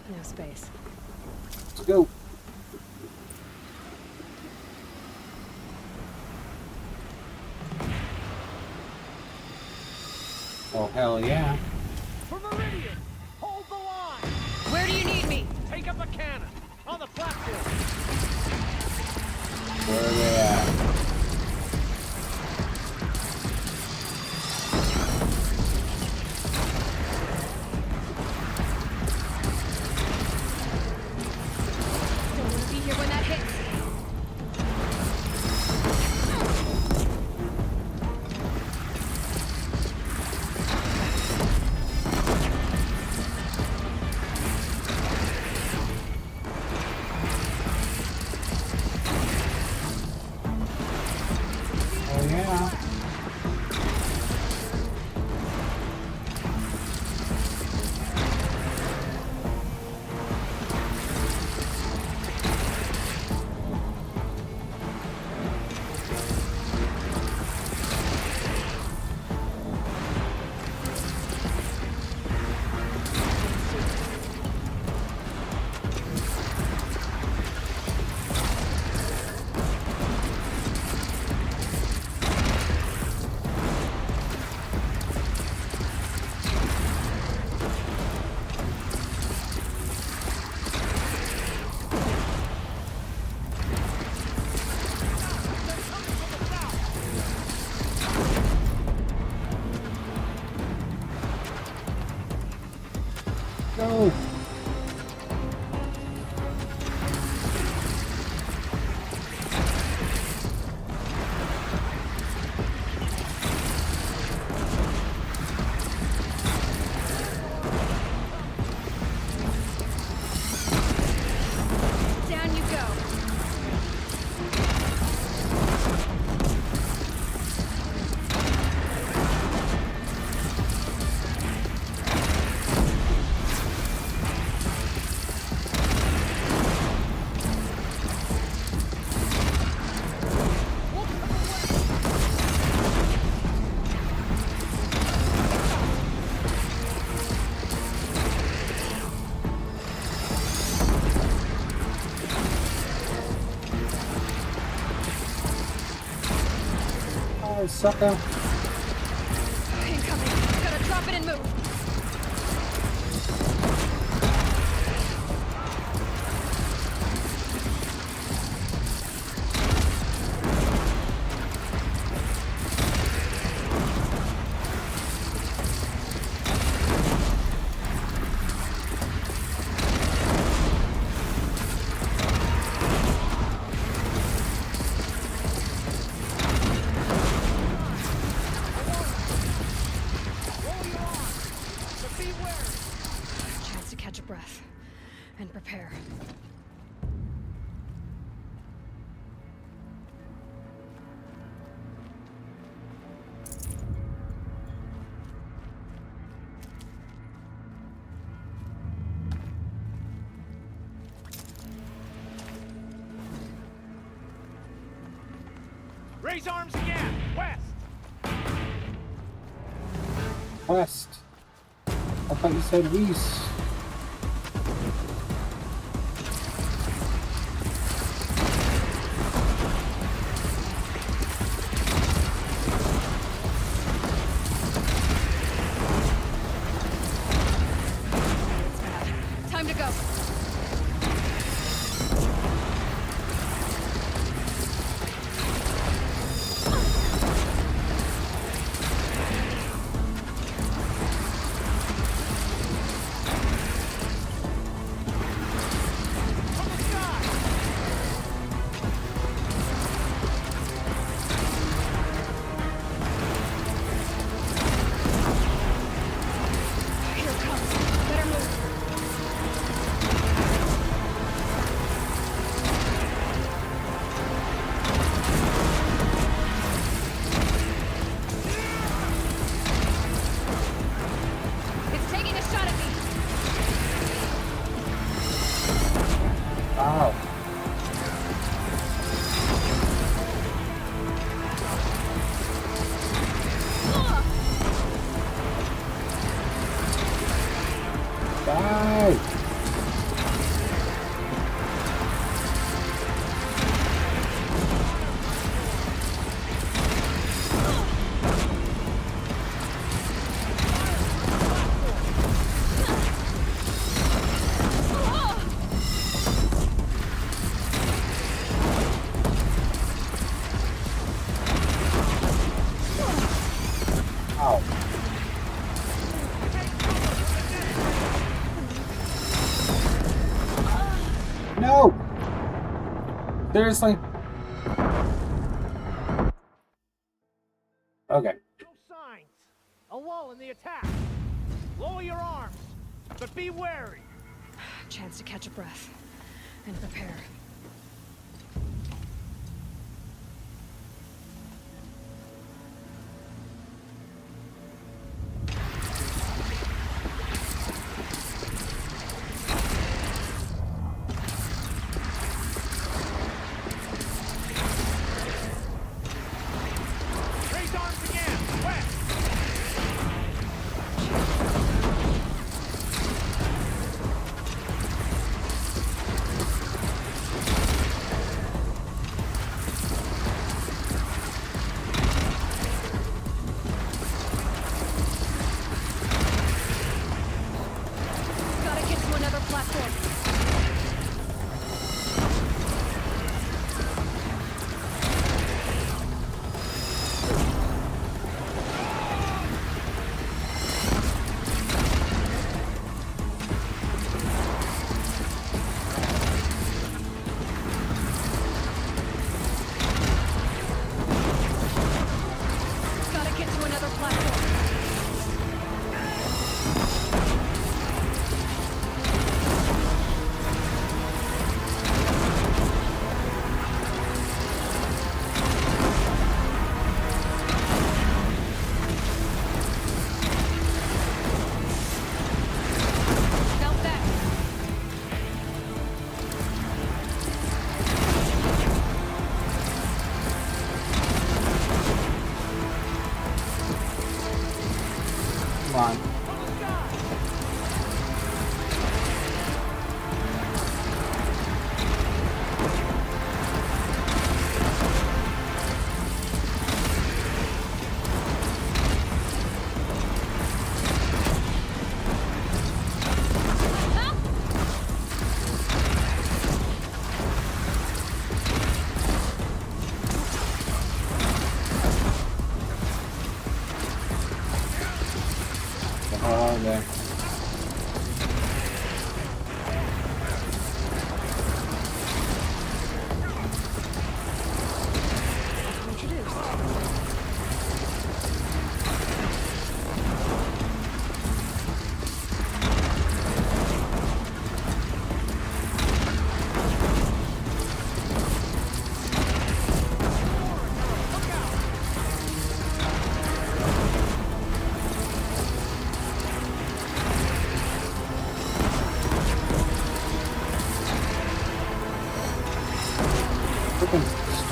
No space. Let's go. Oh, hell yeah. For Meridian, hold the line. Where do you need me? Take up a cannon on the platform. Where are they at? Don't want to be here when that hits. Oh, yeah. Go. Down you go. Oh, sucker. Incoming. Gotta drop it and move. Chance to catch a breath and prepare. Raise arms again! West! West. I thought you said east. Time to go. No! Seriously? Okay. No signs. A lull in the attack. Lower your arms, but be wary. Chance to catch a breath and prepare. Raise arms again. West. Gotta get to another platform. Gotta get to another platform. Felt that. Come on. Oh, there.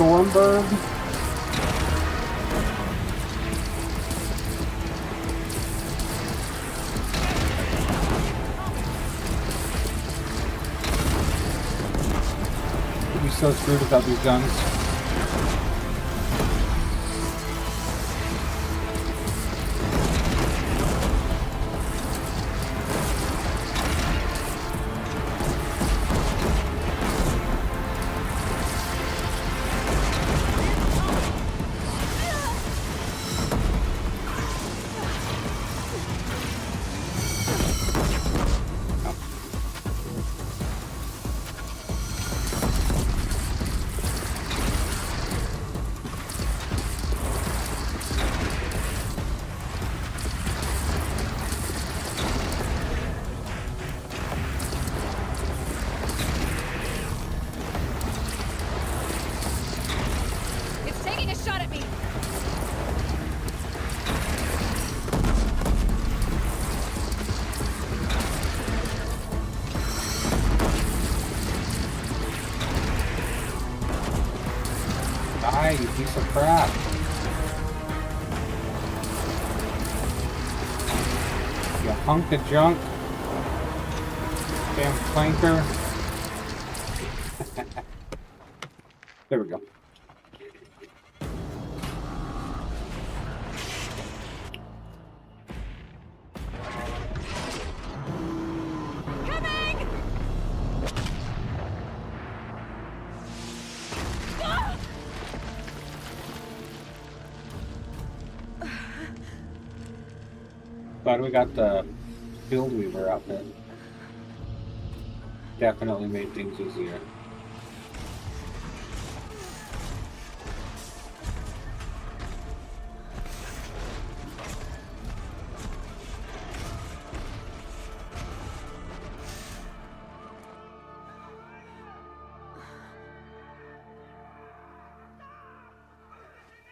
Stormbird. We'd be so screwed without these guns. It's taking a shot at me. Die, you piece of crap. You hunk of junk. Damn flanker. There we go. Glad we got the Field Weaver outfit. Definitely made things easier.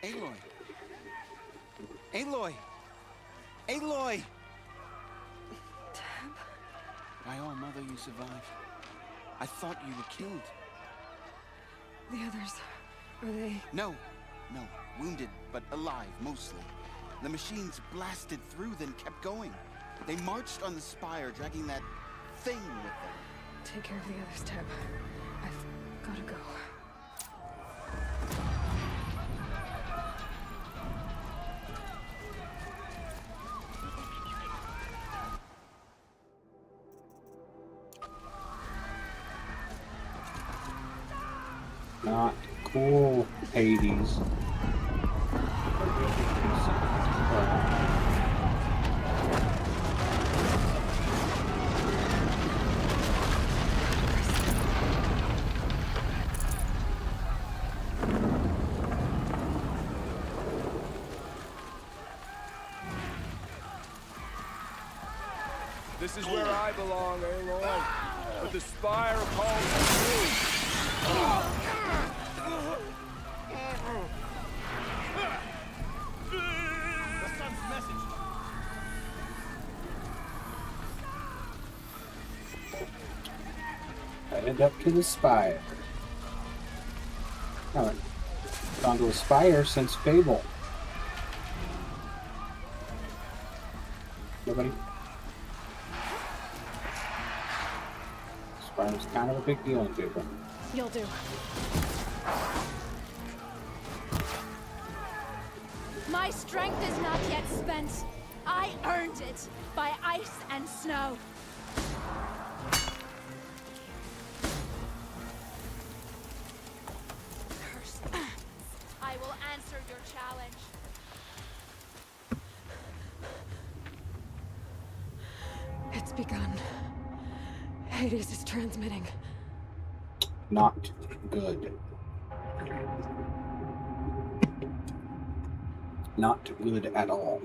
Aloy! Aloy! Aloy! By all mother, you survived. I thought you were killed. The others, are they? No, wounded, but alive, mostly. The machines blasted through, then kept going. They marched on the spire, dragging that thing with them. Take care of the others, Teb. I've gotta go. Not cool, Hades. This is where I belong, Aloy. But the spire calls you. The sun's message. Headed up to the spire. Haven't gone to a spire since Fable. Nobody? Spire's kind of a big deal in Fable. You'll do. My strength is not yet spent. I earned it by ice and snow. Curse. I will answer your challenge. It's begun. Hades is transmitting. Not good. Not good at all.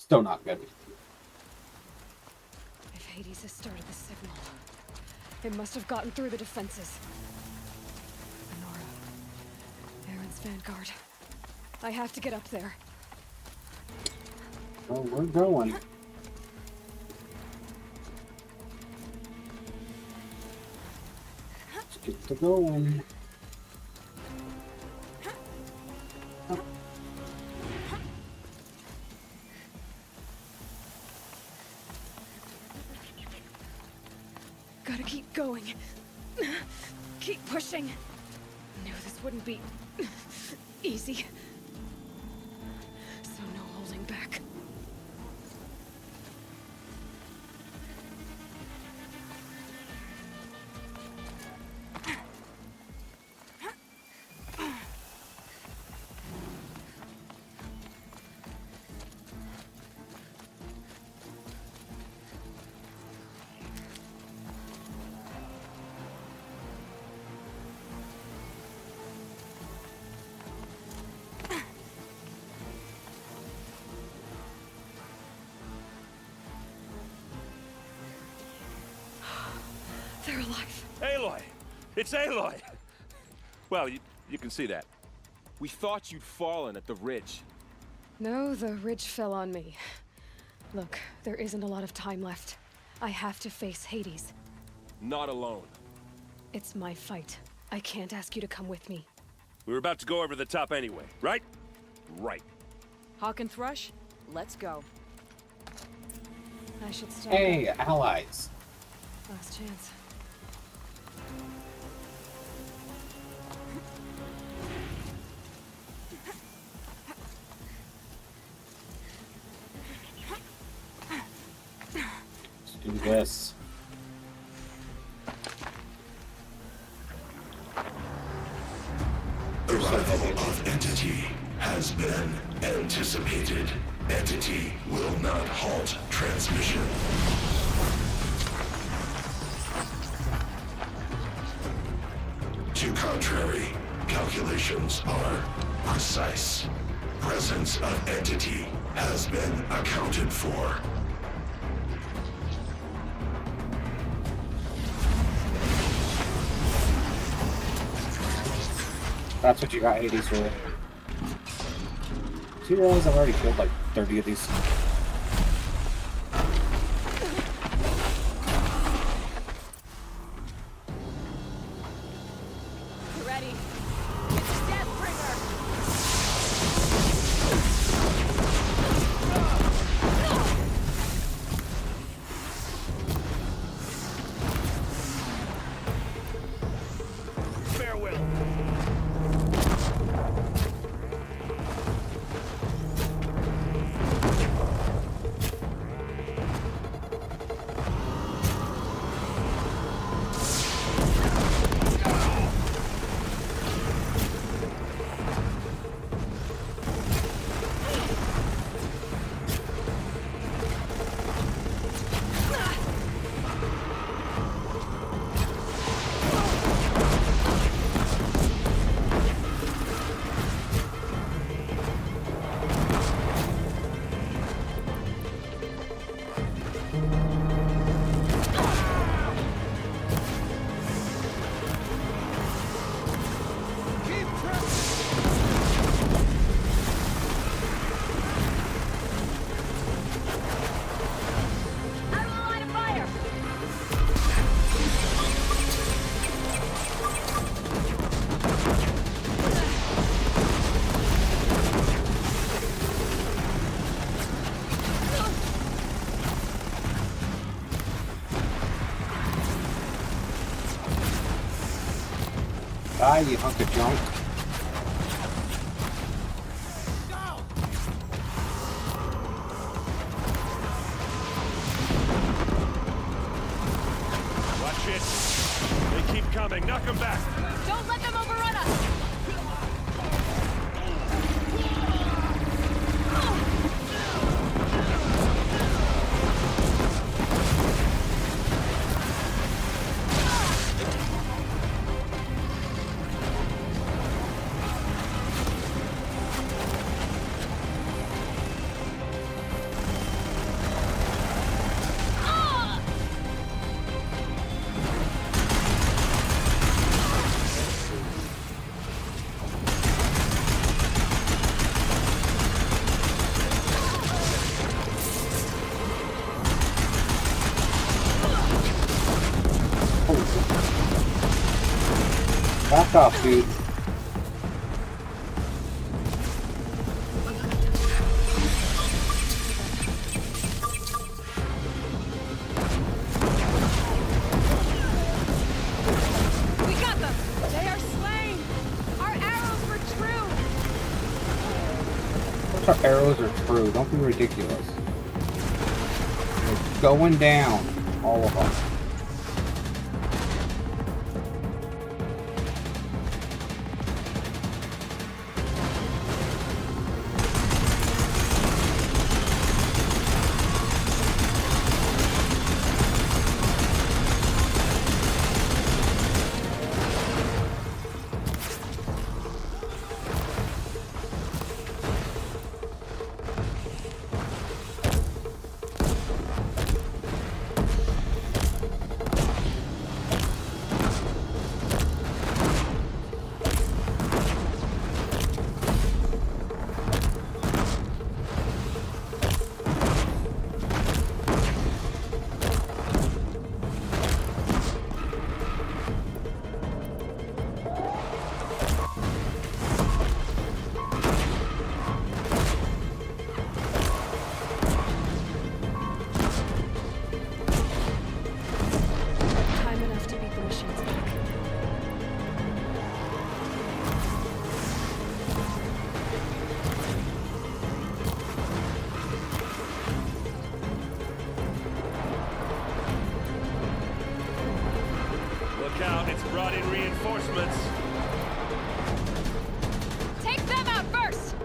Still not good. If Hades has started the signal, it must have gotten through the defenses. Nora, Aaron's vanguard. I have to get up there. Well, we're going. Let's get to going. Gotta keep going. Keep pushing. Knew this wouldn't be easy. So no holding back. They're alive. Aloy! It's Aloy! Well, you can see that. We thought you'd fallen at the ridge. No, the ridge fell on me. Look, there isn't a lot of time left. I have to face Hades. Not alone. It's my fight. I can't ask you to come with me. We were about to go over the top anyway, right? Right. Hawk and Thrush, let's go. I should stop. Hey, allies. Last chance. Let's do this. Arrival of Entity has been anticipated. Entity will not halt transmission. To contrary, calculations are precise. Presence of Entity has been accounted for. That's what you got Hades for. Do you realize I've already killed like 30 of these? You ready? It's Deathbringer! Farewell. Die, you hunk of junk. Knock him back. Don't let them overrun us! Back off, dude. We got them! They are slain! Our arrows were true! Our arrows are true. Don't be ridiculous. They're going down. All of them. Time enough to beat the machines back. Look out, it's brought in reinforcements. Take them out first!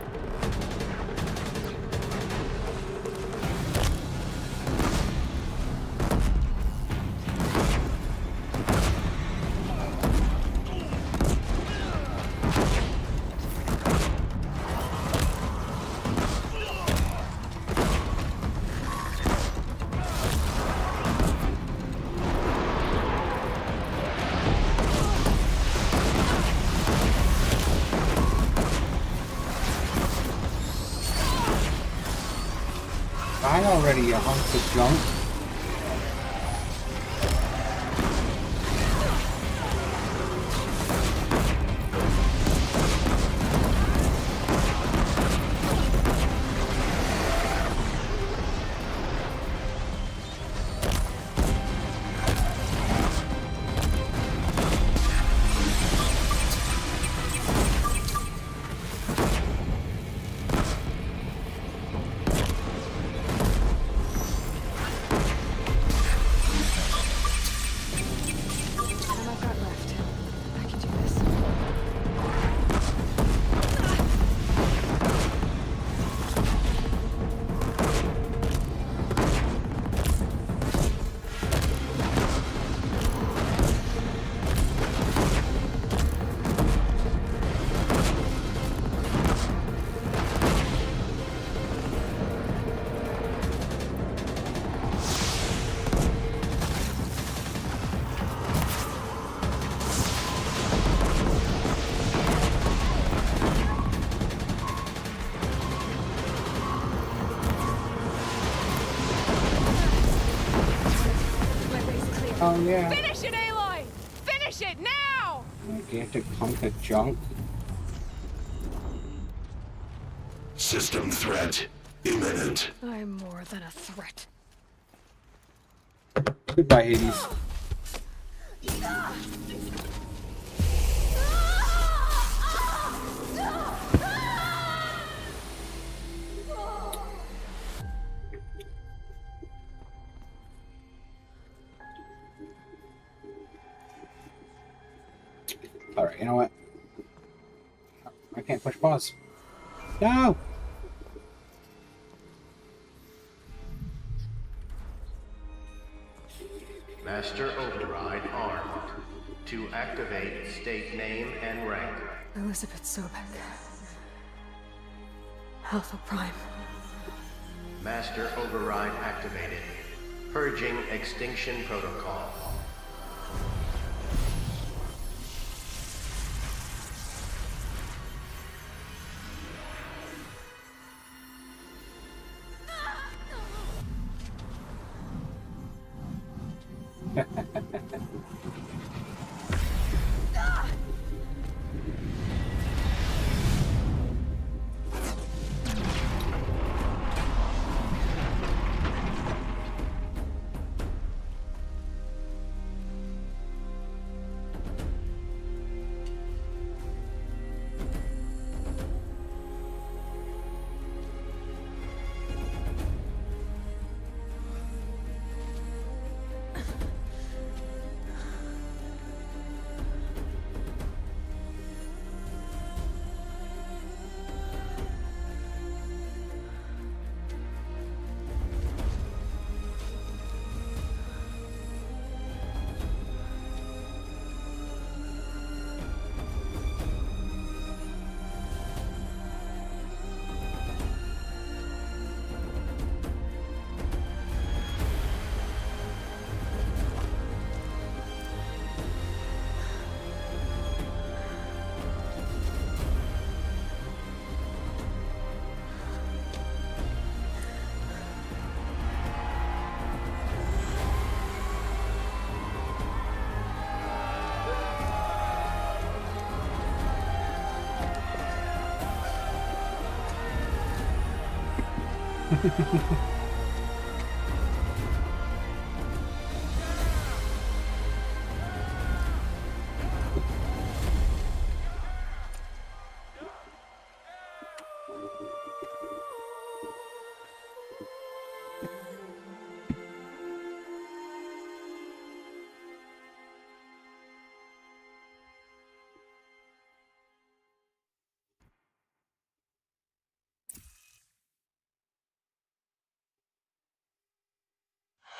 Die already, you hunks of junk. Time I've got left. I can do this. My base clear. Oh yeah. Finish it, Aloy! Finish it now! Gigantic hunk of junk. System threat imminent. I'm more than a threat. Goodbye, Hades. Alright, you know what? I can't push pause. No! Master Override armed. To activate, state name and rank. Elizabeth Sobek. Alpha Prime. Master Override activated. Purging Extinction Protocol.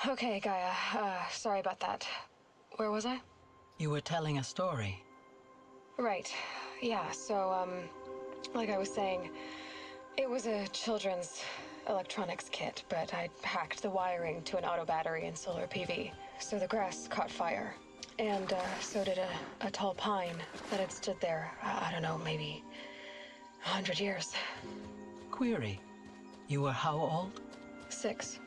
Okay, Gaia. Sorry about that. Where was I? You were telling a story. Right. Yeah, so, like I was saying, it was a children's electronics kit, but I'd hacked the wiring to an auto battery and solar PV. So the grass caught fire. And, so did a tall pine that had stood there, I don't know, maybe 100 years. Query. You were how old? 6.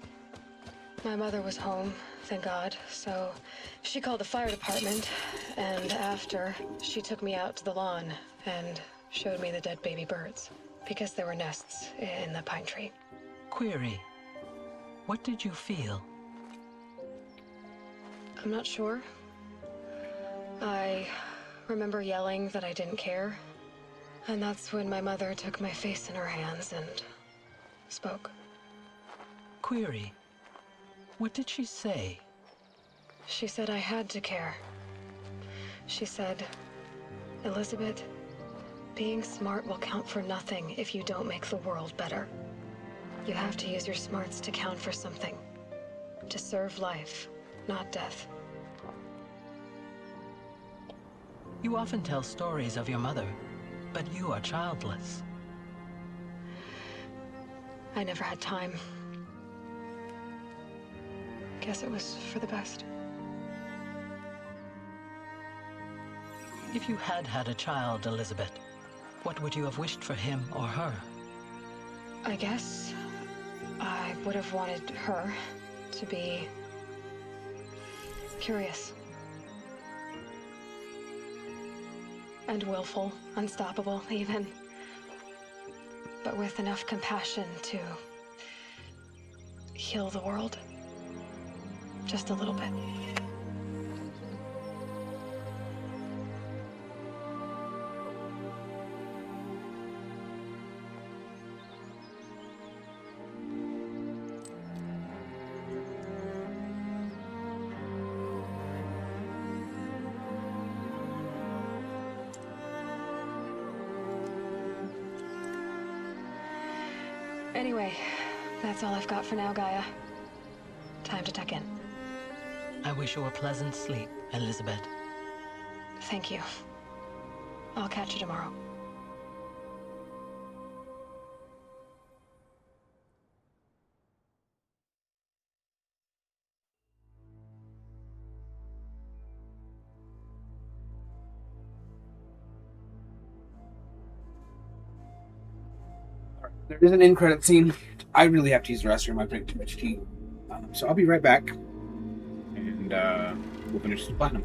My mother was home, thank God, so she called the fire department, and after, she took me out to the lawn and showed me the dead baby birds, because there were nests in the pine tree. Query. What did you feel? I'm not sure. I remember yelling that I didn't care, and that's when my mother took my face in her hands and spoke. Query. What did she say? She said I had to care. She said, Elizabeth, being smart will count for nothing if you don't make the world better. You have to use your smarts to count for something. To serve life, not death. You often tell stories of your mother, but you are childless. I never had time. Guess it was for the best. If you had had a child, Elizabeth, what would you have wished for him or her? I guess I would have wanted her to be curious. And willful, unstoppable, even. But with enough compassion to heal the world. Just a little bit. Anyway, that's all I've got for now, Gaia. Time to tuck in. I wish you a pleasant sleep, Elizabeth. Thank you. I'll catch you tomorrow. There is an end credit scene. I really have to use the restroom. I drink too much tea. So I'll be right back. And we'll finish the platinum.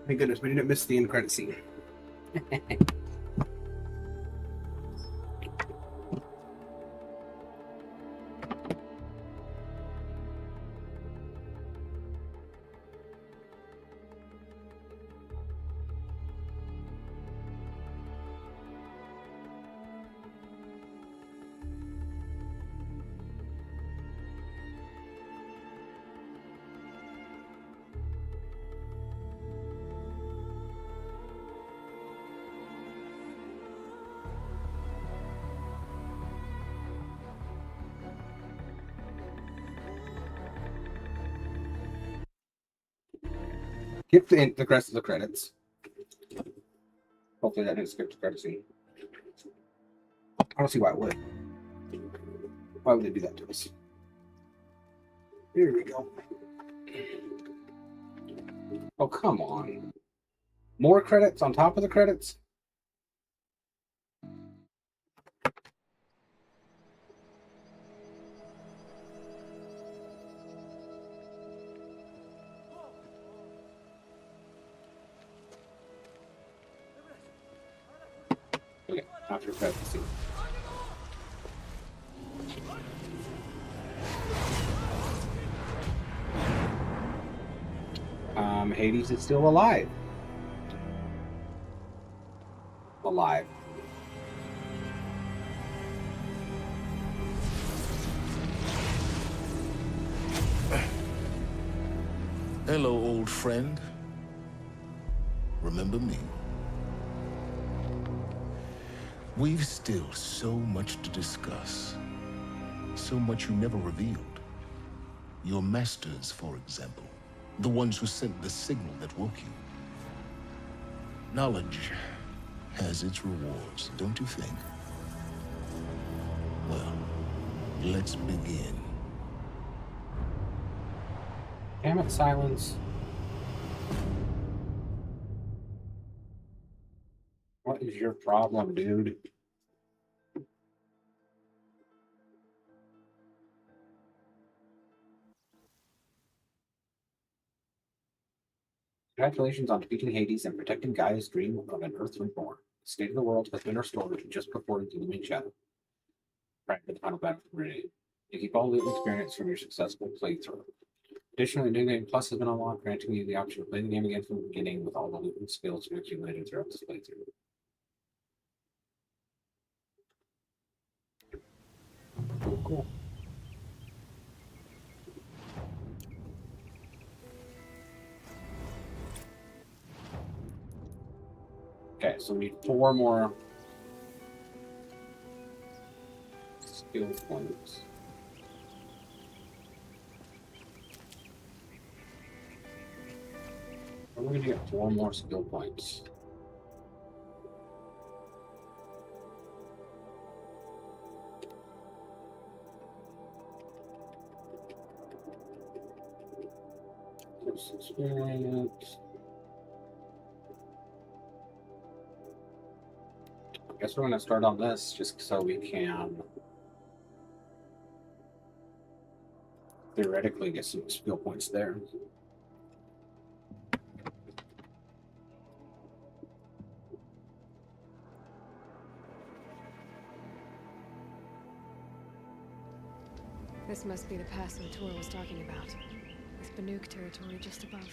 Thank goodness we didn't miss the end credit scene. Skip the rest of the credits. Hopefully that didn't skip the credit scene. I don't see why it would. Why would they do that to us? Here we go. Oh, come on. More credits on top of the credits? Okay, after credits scene. Hades is still alive. Alive. Hello, old friend. Remember me? We've still so much to discuss. So much you never revealed. Your masters, for example. The ones who sent the signal that woke you. Knowledge has its rewards, don't you think? Well, let's begin. Damn it, silence. What is your problem, dude? Congratulations on defeating Hades and protecting Gaia's dream of an Earth reborn. The state of the world has been restored just before the looming shadow. Right for the final battle for Renee. You keep all the experience from your successful playthrough. Additionally, New Game Plus has been unlocked, granting you the option to play the game again from the beginning with all the loot and skills you accumulated throughout this playthrough. Cool. Okay, so we need 4 more skill points. We're going to get 4 more skill points. Experience. I guess we're going to start on this just so we can theoretically get some skill points there. This must be the pass Latour was talking about, with Banuk territory just above.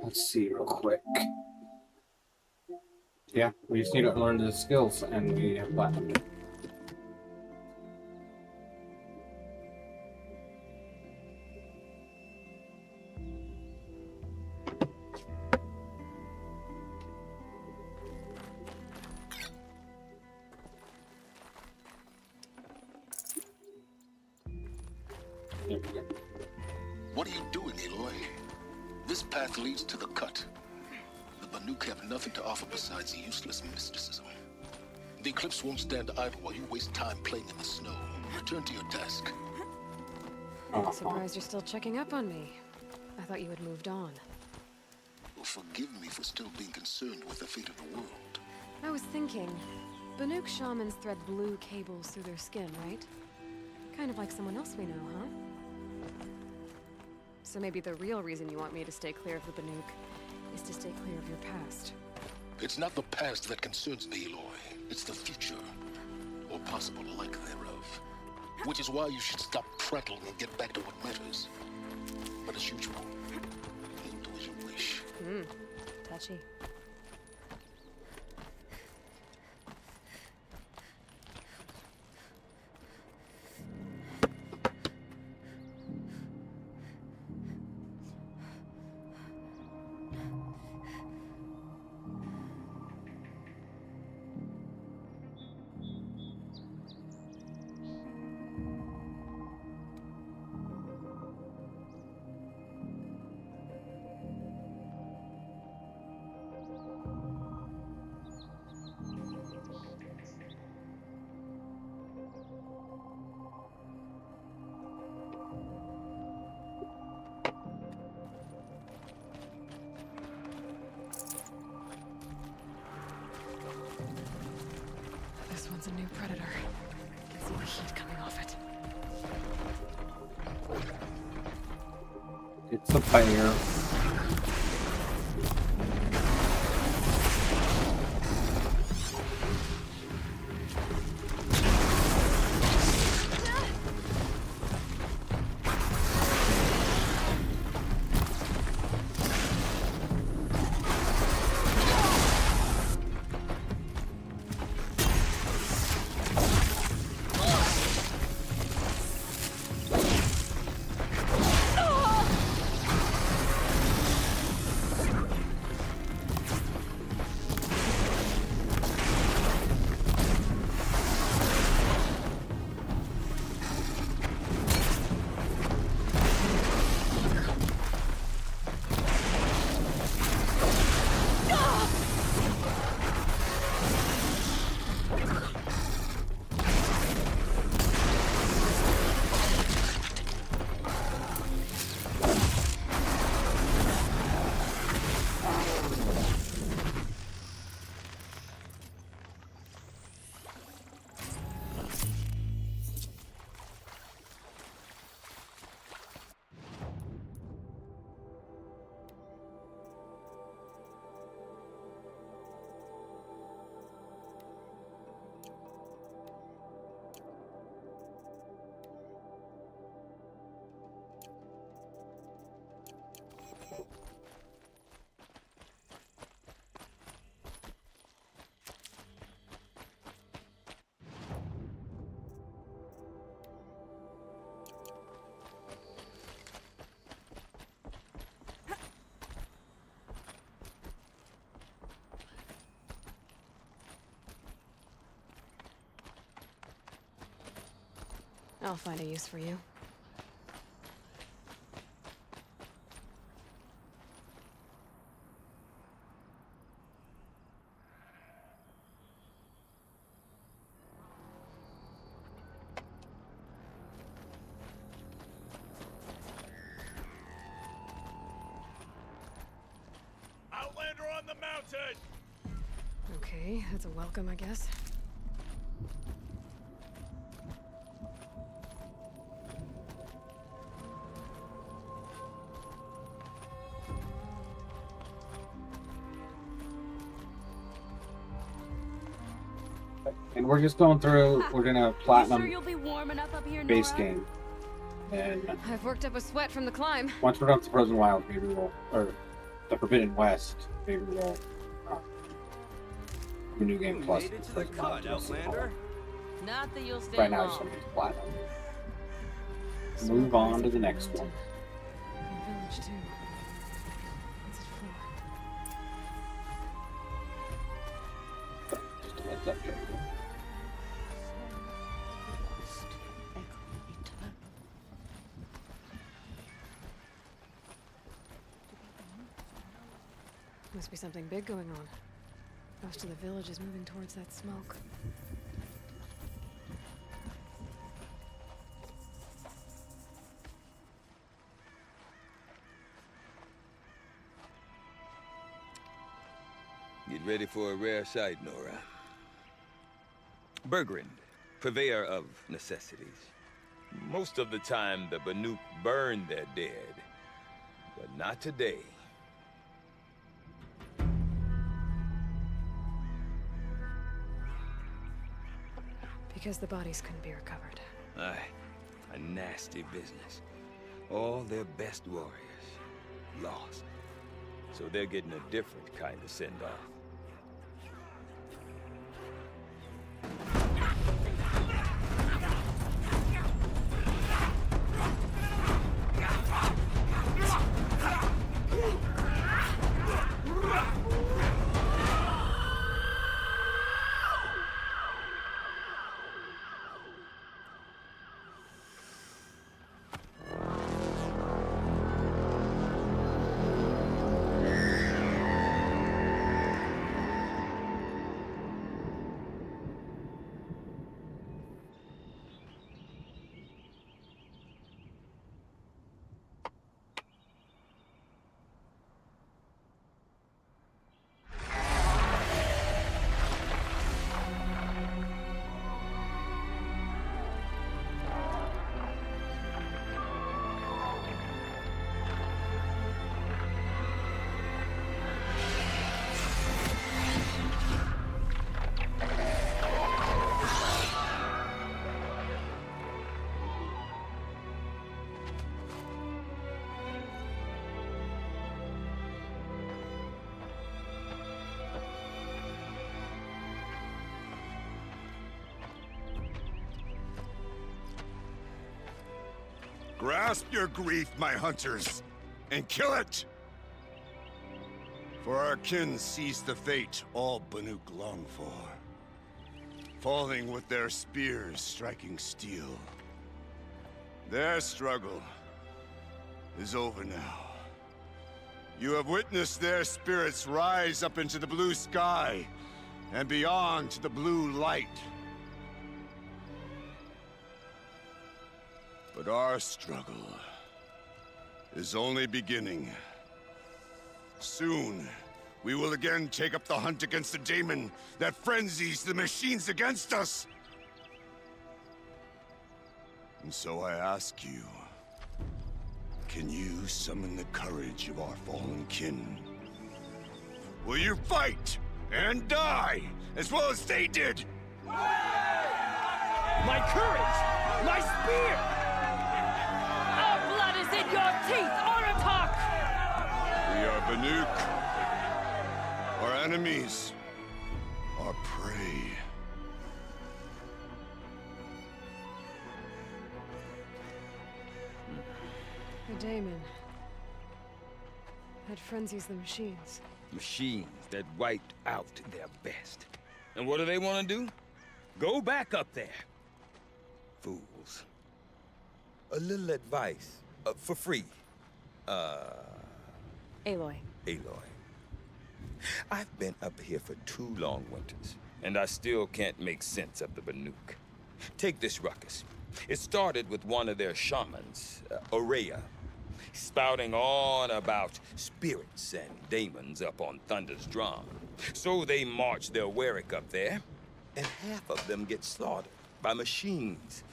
Let's see real quick. Yeah, we just need to learn the skills and we have platinumed it. What are you doing, Aloy? This path leads to the cut. The Banuk have nothing to offer besides useless mysticism. The Eclipse won't stand idle while you waste time playing in the snow. Return to your task. Surprised you're still checking up on me. I thought you had moved on. Well, forgive me for still being concerned with the fate of the world. I was thinking, Banuk shamans thread blue cables through their skin, right? Kind of like someone else we know, huh? So maybe the real reason you want me to stay clear of the Banuk is to stay clear of your past. It's not the past that concerns me, Aloy. It's the future. Or possible lack thereof. Which is why you should stop prattling and get back to what matters. But as usual, you'll do as you wish. Touchy. one's a new predator. I can see the heat coming off it. It's a bear. I'll find a use for you. Outlander on the mountain! Okay, that's a welcome, I guess. And we're just going through, we're gonna platinum You sure you'll be warm enough up here, base Nora? game. And I've worked up a sweat from the climb. once we're done with the Frozen Wilds, maybe we'll, or the Forbidden West, maybe we'll do New Game Plus. Made it to the cut, Outlander. Not that you'll stay Right now, long. it's something to platinum. Move on to the next one. Village too. What's it for? Just a heads up, Jerry. Must be something big going on. Most of the village is moving towards that smoke. Get ready for a rare sight, Nora. Bergrand, purveyor of necessities. Most of the time, the Banuk burn their dead. But not today. Because the bodies couldn't be recovered. Aye, a nasty business. All their best warriors lost. So they're getting a different kind of send-off. Grasp your grief, my hunters, and kill it! For our kin sees the fate all Banuk long for. Falling with their spears striking steel. Their struggle is over now. You have witnessed their spirits rise up into the blue sky and beyond to the blue light. But our struggle is only beginning. Soon, we will again take up the hunt against the daemon that frenzies the machines against us. And so I ask you, can you summon the courage of our fallen kin? Will you fight and die as well as they did? My courage! My spear! Our blood is in your teeth, Aratak! We are Banuk. Our enemies are prey. The daemon. That frenzies the machines. Machines that wiped out their best. And what do they want to do? Go back up there. Fools. A little advice. For free. Aloy. Aloy. I've been up here for 2 long winters, and I still can't make sense of the Banuk. Take this ruckus. It started with one of their shamans, Aurea, spouting on about spirits and daemons up on Thunder's drum. So they march their Warwick up there, and half of them get slaughtered by machines.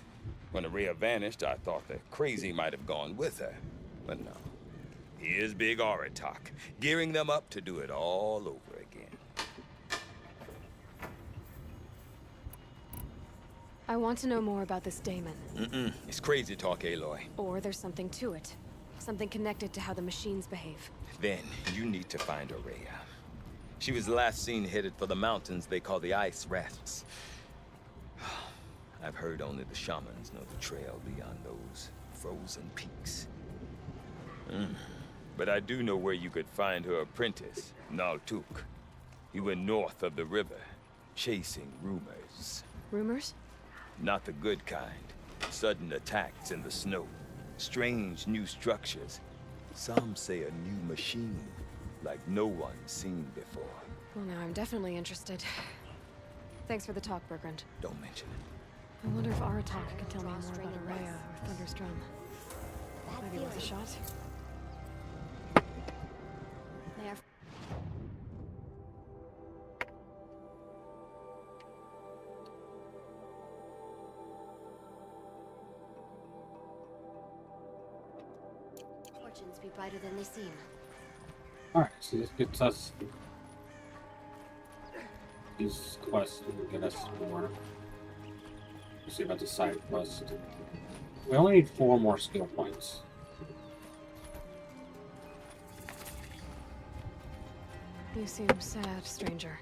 When Aurea vanished, I thought the crazy might have gone with her, but no. Here's Big Aratak, gearing them up to do it all over again. I want to know more about this daemon. It's crazy talk, Aloy. Or there's something to it. Something connected to how the machines behave. Then you need to find Aurea. She was last seen headed for the mountains they call the Ice Rafts. I've heard only the shamans know the trail beyond those frozen peaks. But I do know where you could find her apprentice, Naltuk. He went north of the river, chasing rumors. Rumors? Not the good kind. Sudden attacks in the snow. Strange new structures. Some say a new machine, like no one's seen before. Well, now I'm definitely interested. Thanks for the talk, Bergrand. Don't mention it. I wonder if Aratak can tell me more about Aurea or Thunder's drum. Maybe worth a shot. They are... Fortunes be brighter than they seem. Alright, so this gets us these quests will get us more. We'll see about the side quest. We only need 4 more skill points. You seem sad, stranger.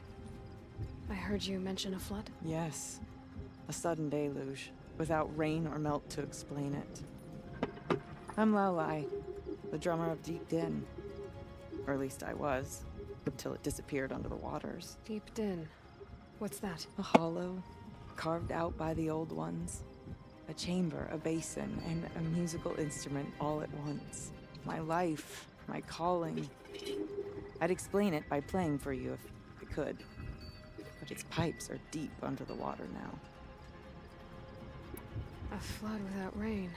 I heard you mention a flood? Yes. A sudden deluge, without rain or melt to explain it. I'm Lowlai, the drummer of Deep Din. Or at least I was, until it disappeared under the waters. Deep Din. What's that? A hollow, carved out by the old ones. A chamber, a basin, and a musical instrument all at once. My life, my calling. I'd explain it by playing for you if I could. But its pipes are deep under the water now. A flood without rain.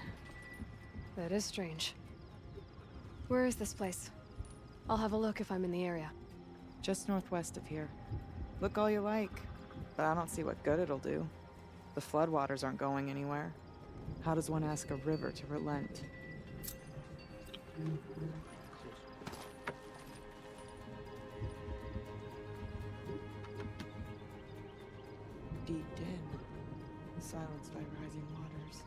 That is strange. Where is this place? I'll have a look if I'm in the area. Just northwest of here. Look all you like, but I don't see what good it'll do. The floodwaters aren't going anywhere. How does one ask a river to relent? Deep Din, silenced by rising waters.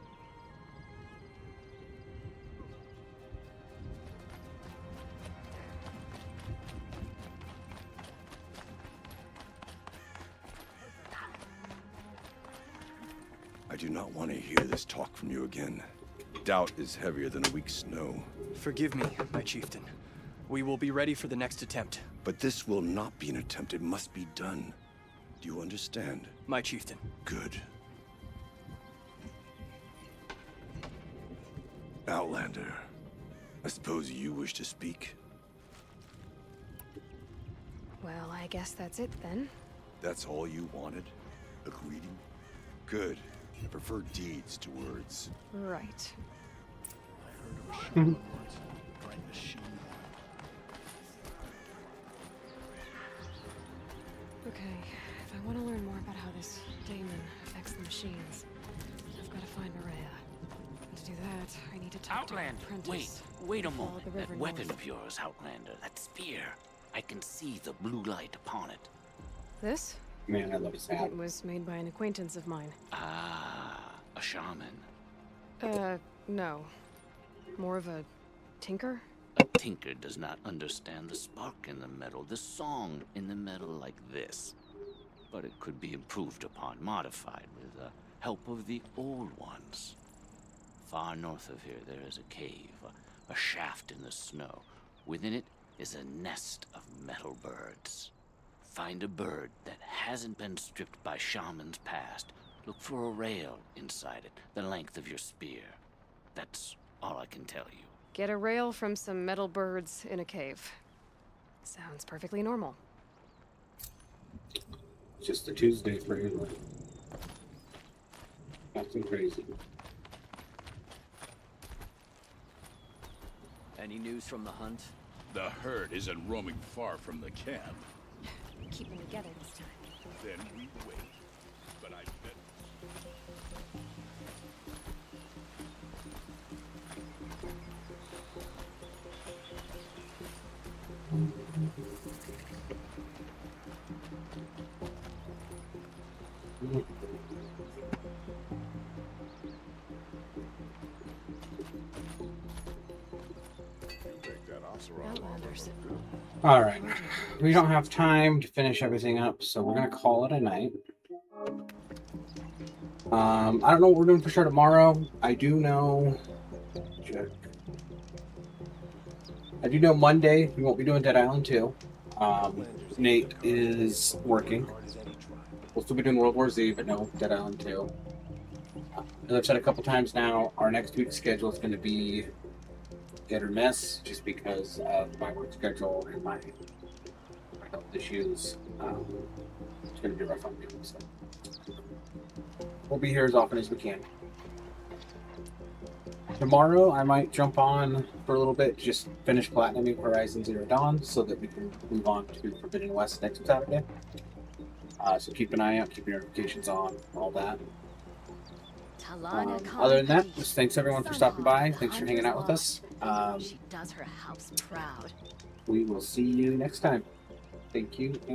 I do not want to hear this talk from you again. doubt is heavier than a week's snow. Forgive me, my chieftain. We will be ready for the next attempt. But this will not be an attempt. It must be done. Do you understand? My chieftain. Good. Outlander, I suppose you wish to speak? Well, I guess that's it then. That's all you wanted? A greeting? Good. I prefer deeds to words. Right. Okay, if I want to learn more about how this daemon affects the machines, I've got to find Maria. And to do that, I need to talk to Outlander, her apprentice. wait a Follow moment. the That river weapon north. of yours, Outlander, that spear. I can see the blue light upon it. This? Man, I love his hat. It was made by an acquaintance of mine. Ah, a shaman. No. More of a tinker? A tinker does not understand the spark in the metal, the song in the metal like this. But it could be improved upon, modified with the help of the old ones. Far north of here, there is a cave, a shaft in the snow. Within it is a nest of metal birds. Find a bird that hasn't been stripped by shamans past. Look for a rail inside it, the length of your spear. That's all I can tell you. Get a rail from some metal birds in a cave. Sounds perfectly normal. Just a Tuesday for you. Nothing crazy. Any news from the hunt? The herd isn't roaming far from the camp. Keep them together this time. Then we wait. But I bet... All right. We don't have time to finish everything up, so we're going to call it a night. I don't know what we're doing for sure tomorrow. I do know Monday we won't be doing Dead Island 2. Nate is working. We'll still be doing World War Z, but no Dead Island 2. As I've said a couple times now, our next week's schedule is going to be hit or miss, just because of my work schedule and my health issues. It's going to be rough on me. So we'll be here as often as we can. Tomorrow, I might jump on for a little bit, just finish Platinuming Horizon Zero Dawn, so that we can move on to Forbidden West next Saturday. So keep an eye out, keep your notifications on, all that. Other than that, just thanks everyone for stopping by. Thanks for hanging out with us. She does her house proud. We will see you next time. Thank you. And